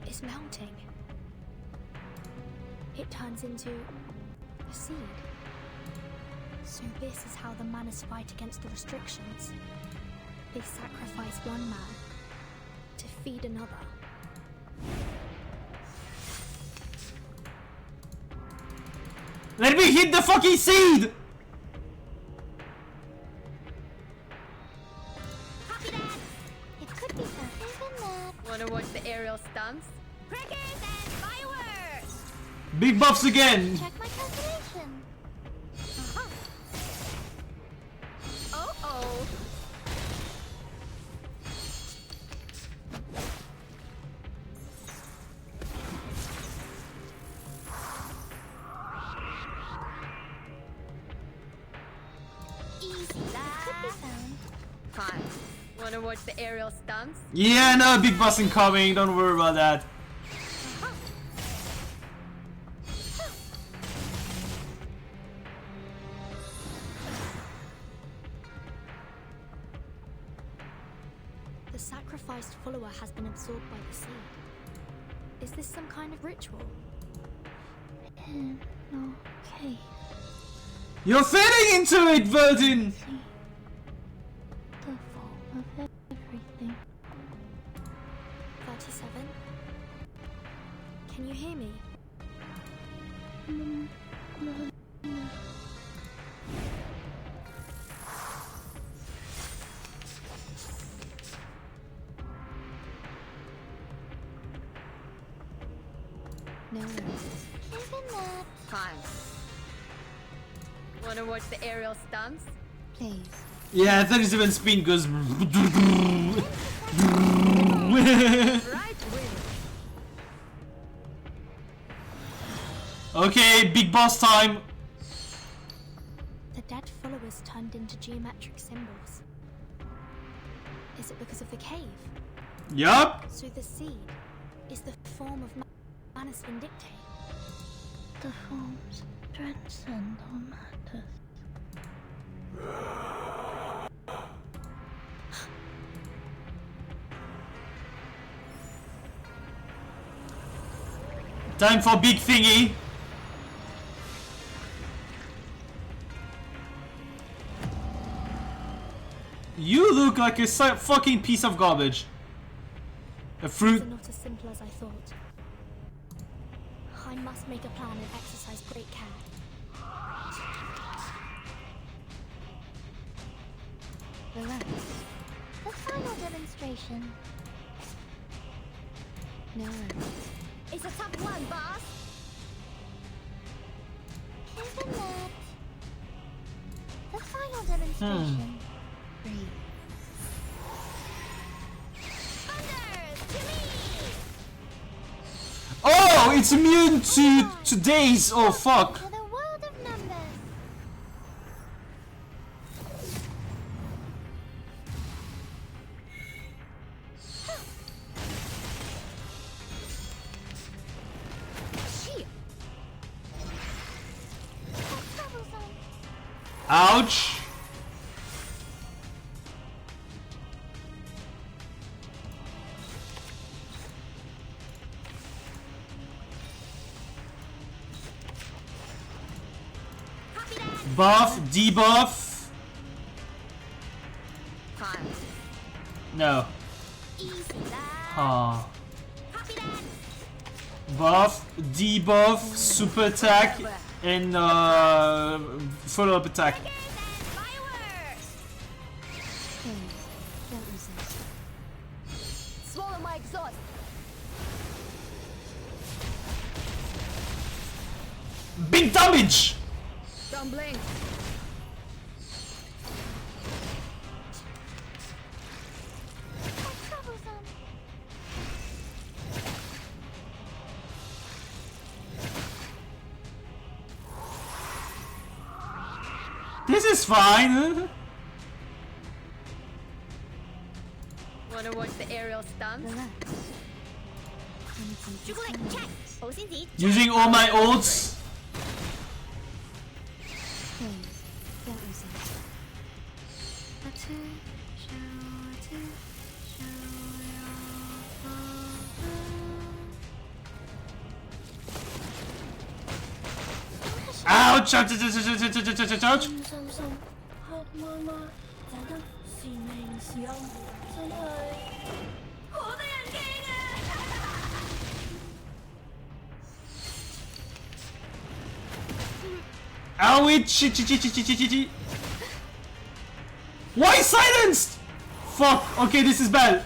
is melting. It turns into a seed. So this is how the Manus fight against the restrictions. They sacrifice one man to feed another. Let me hit the fucking seed! It could be so. Even that. Wanna watch the aerial stunts? Crackers and fireworks! Big buffs again! Check my calculation. Oh. Easy, Could be lad. found. Fine. Wanna watch the aerial stunts? Yeah, no, big boss incoming, don't worry about that. The sacrificed follower has been absorbed by the seed. Is this some kind of ritual? Okay. You're fitting into it, Virgin! See the fall of everything. 37? Can you hear me? No. Even that. Fine. Wanna watch the aerial stunts? Please. Yeah, 37 spin goes. Right wing. Okay, big boss time. The dead followers turned into geometric symbols. Is it because of the cave? Yup. So the seed is the form of Manus Vindictae. The forms transcend all matters. Time for big thingy. You look like a fucking piece of garbage. A fruit. Things are not as simple as I thought. I must make a plan and exercise great care. Relax. The final demonstration. No. It's a tough one, boss. Even that. The final demonstration. Breathe. Thunder! it's immune to days. Oh fuck. To the world of numbers. Shit. That's troublesome. Ouch. Buff, debuff. Fine. No. Easy lad. Huh. Copy that. Buff, debuff, super attack, and follow-up attack. Fireworks. Don't resist. Swallow my exhaust. Big damage! Don't blink. That's troublesome. This is fine. Wanna watch the aerial stunts?朱古力 check. 保鮮紙 Using all my ults. Don't resist. Ouch! Ouch! Ouch! Ouch! Ouch! Ouch! Ouch! 心心黑媽媽賺得是命是恩，真係好得人驚啊！ Ouch! Why silenced? Fuck. Okay, this is bad.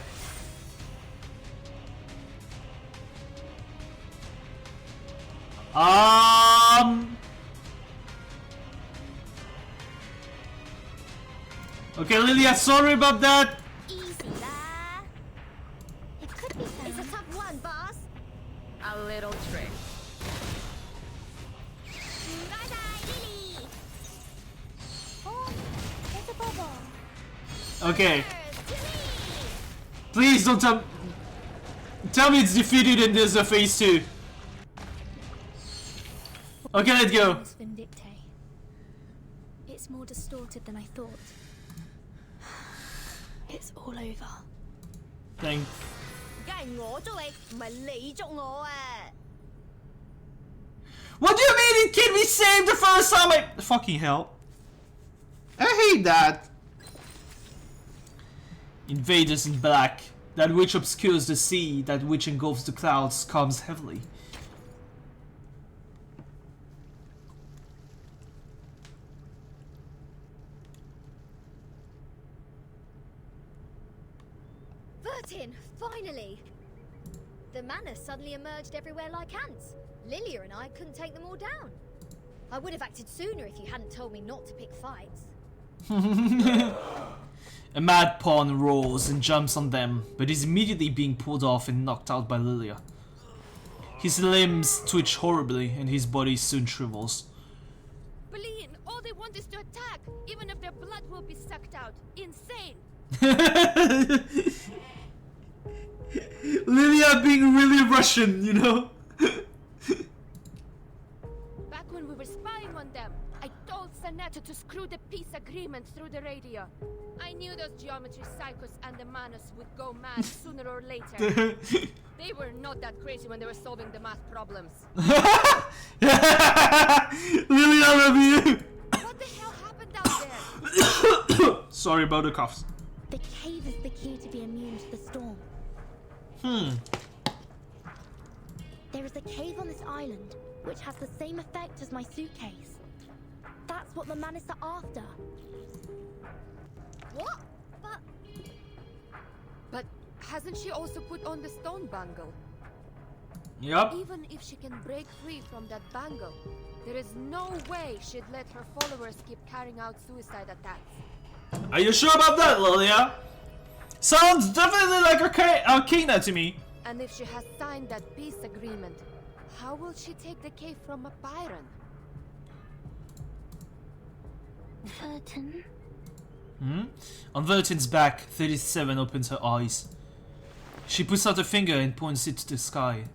Okay, Lilia, sorry about that. easy lad. It could be It's a found. tough one, boss. A little trick. Bye bye, Lily. Oh, there's a bubble. Okay, To me. please don't tell me it's defeated and there's a phase 2. Okay, let's go. Miss Vindicte. It's more distorted than I thought. It's all over. Thanks. 梗係我捉你，唔係你捉我啊！ What do you mean it can't be saved the first time I... Fucking hell. I hate that. Invaders in black. That which obscures the sea, that which engulfs the clouds, comes heavily. Vertin, finally! The manor suddenly emerged everywhere like ants. Lilia and I couldn't take them all down. I would have acted sooner if you hadn't told me not to pick fights. A mad pawn roars and jumps on them, but is immediately being pulled off and knocked out by Lilia. His limbs twitch horribly and his body soon shrivels. Brilliant! All they want is to attack, even if their blood will be sucked out. Insane! Lilia being really Russian, you know? Back when we were spying on them, I told Sanetta to screw the peace agreement through the radio. I knew those geometry psychos and the Manus would go mad sooner or later. They were not that crazy when they were solving the math problems. Lilia, I love you! What the hell happened out there? Sorry about the coughs. The cave is the key to be immune to the storm. There is a cave on this island which has the same effect as my suitcase. That's what the Manus are after. What? But hasn't she also put on the stone bangle? Yep. Even if she can break free from that bangle, there is no way she'd let her followers keep carrying out suicide attacks. Are you sure about that, Lilia? Sounds definitely like Arcana to me. And if she has signed that peace agreement, How will she take the cave from a Byron? Vertin. On Vertin's back, 37 opens her eyes. She puts out a finger and points it to the sky.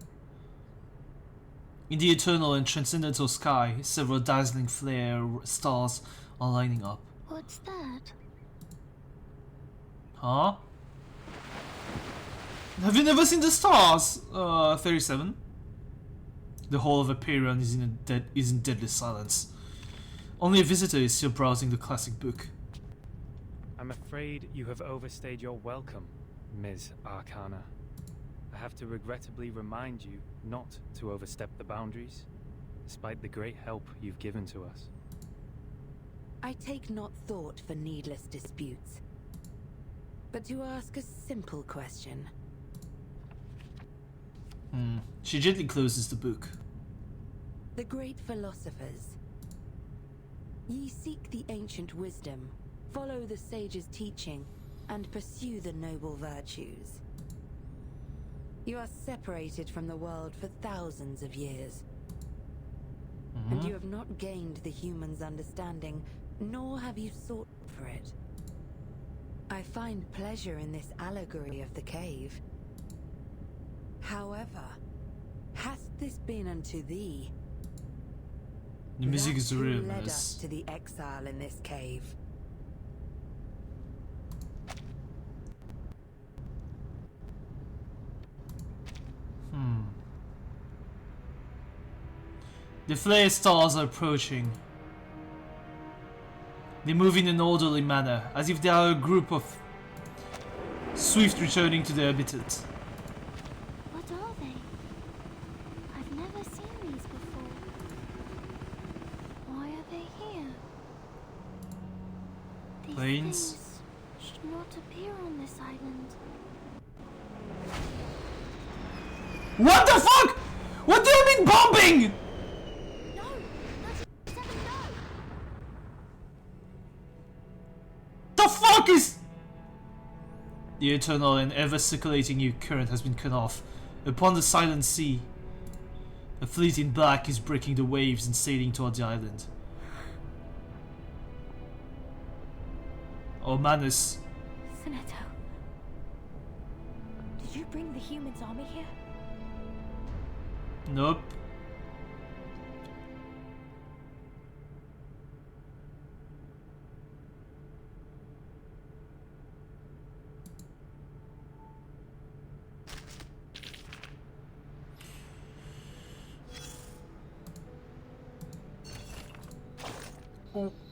In the eternal and transcendental sky, several dazzling flare stars are lining up. What's that? Huh? Have you never seen the stars? 37. The whole of Aperion is in deadly silence. Only a visitor is still browsing the classic book. I'm afraid you have overstayed your welcome, Ms. Arcana. I have to regrettably remind you not to overstep the boundaries, despite the great help you've given to us. I take not thought for needless disputes, but to ask a simple question. She gently closes the book. The great philosophers. Ye seek the ancient wisdom, follow the sage's teaching, and pursue the noble virtues. You are separated from the world for thousands of years. And you have not gained the human's understanding, nor have you sought for it. I find pleasure in this allegory of the cave. However, hast this been unto thee? The music is That who real, led miss. us to the exile in this cave. The flare stars are approaching. They move in an orderly manner, as if they are a group of swift returning to their habitat. What are they? I've never seen these before. Why are they here? These Planes? things should not appear on this island. What the fuck? What do you mean bombing? The fuck is... The eternal and ever-circulating new current has been cut off. Upon the silent sea, a fleet in black is breaking the waves and sailing toward the island. Oh, Manus. Sinetto. Did you bring the humans' army here? Nope.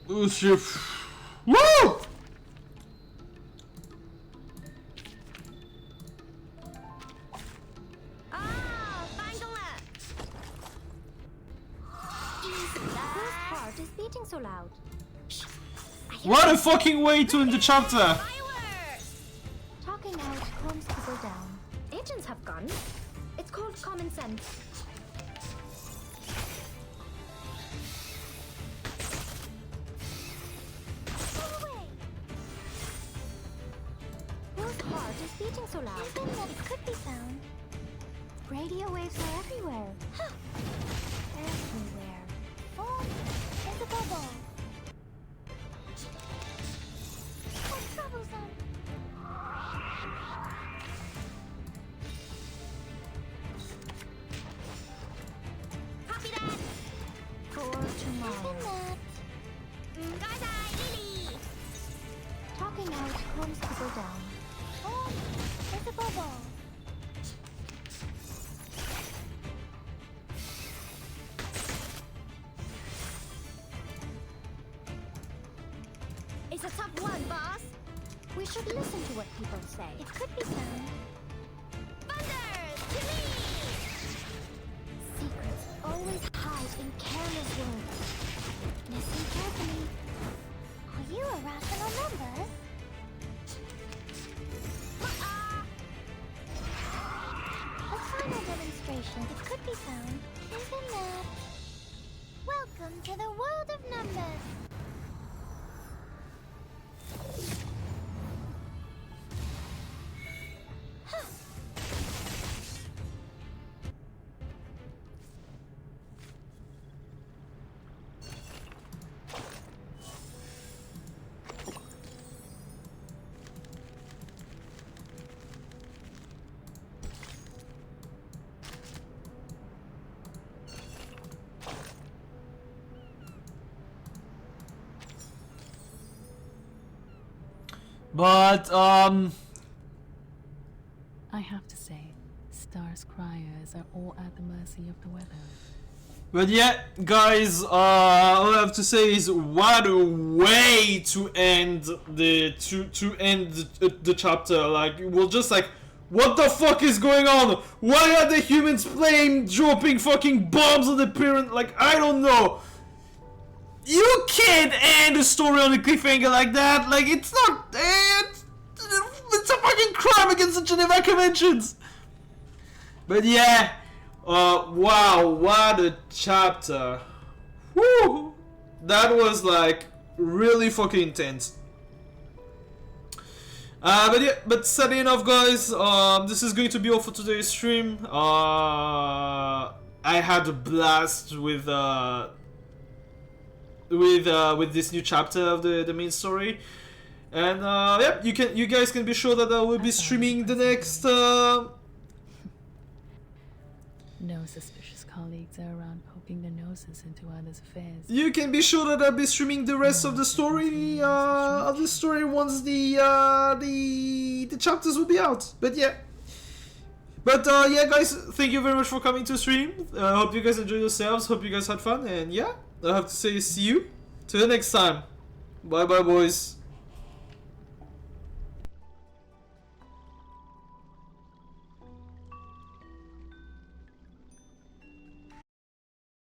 Oh shit. Woo! Whose heart is beating so loud? What a fucking way to end the chapter! Talking out calms people down. Agents have guns. It's called common sense. Whose heart is beating so loud? Something that could be found. Radio waves are everywhere. Everywhere. Oh, it's a bubble. So troublesome. Copy that. For tomorrow. Lily. Talking out calms people down. Oh, it's a bubble. It's a tough one, boss. We should listen to what people say. It could be found. Thunders to me. Secrets always hide in careless words. Listen carefully. Are you a rational number? A final demonstration. It could be found. Isn't that? Welcome to the world of numbers. But I have to say, Star's criers are all at the mercy of the weather. But yeah, guys, all I have to say is what a way to end the chapter. Like, we're just like, what the fuck is going on? Why are the humans playing dropping fucking bombs on the parent? Like, I don't know. You can't end a story on a cliffhanger like that. Like, it's not. It's a fucking crime against the Geneva Conventions. But yeah. Wow, what a chapter. Woo! That was like really fucking intense. But yeah, but sadly enough, guys, this is going to be all for today's stream. I had a blast with this new chapter of the main story, and yeah, you guys can be sure that I will be streaming the next. No suspicious colleagues are around poking their noses into others' affairs. You can be sure that I'll be streaming the rest of the story once the chapters will be out. But yeah. But yeah, guys, thank you very much for coming to stream. Hope you guys enjoyed yourselves. Hope you guys had fun. And yeah, I have to say see you till the next time. Bye bye, boys.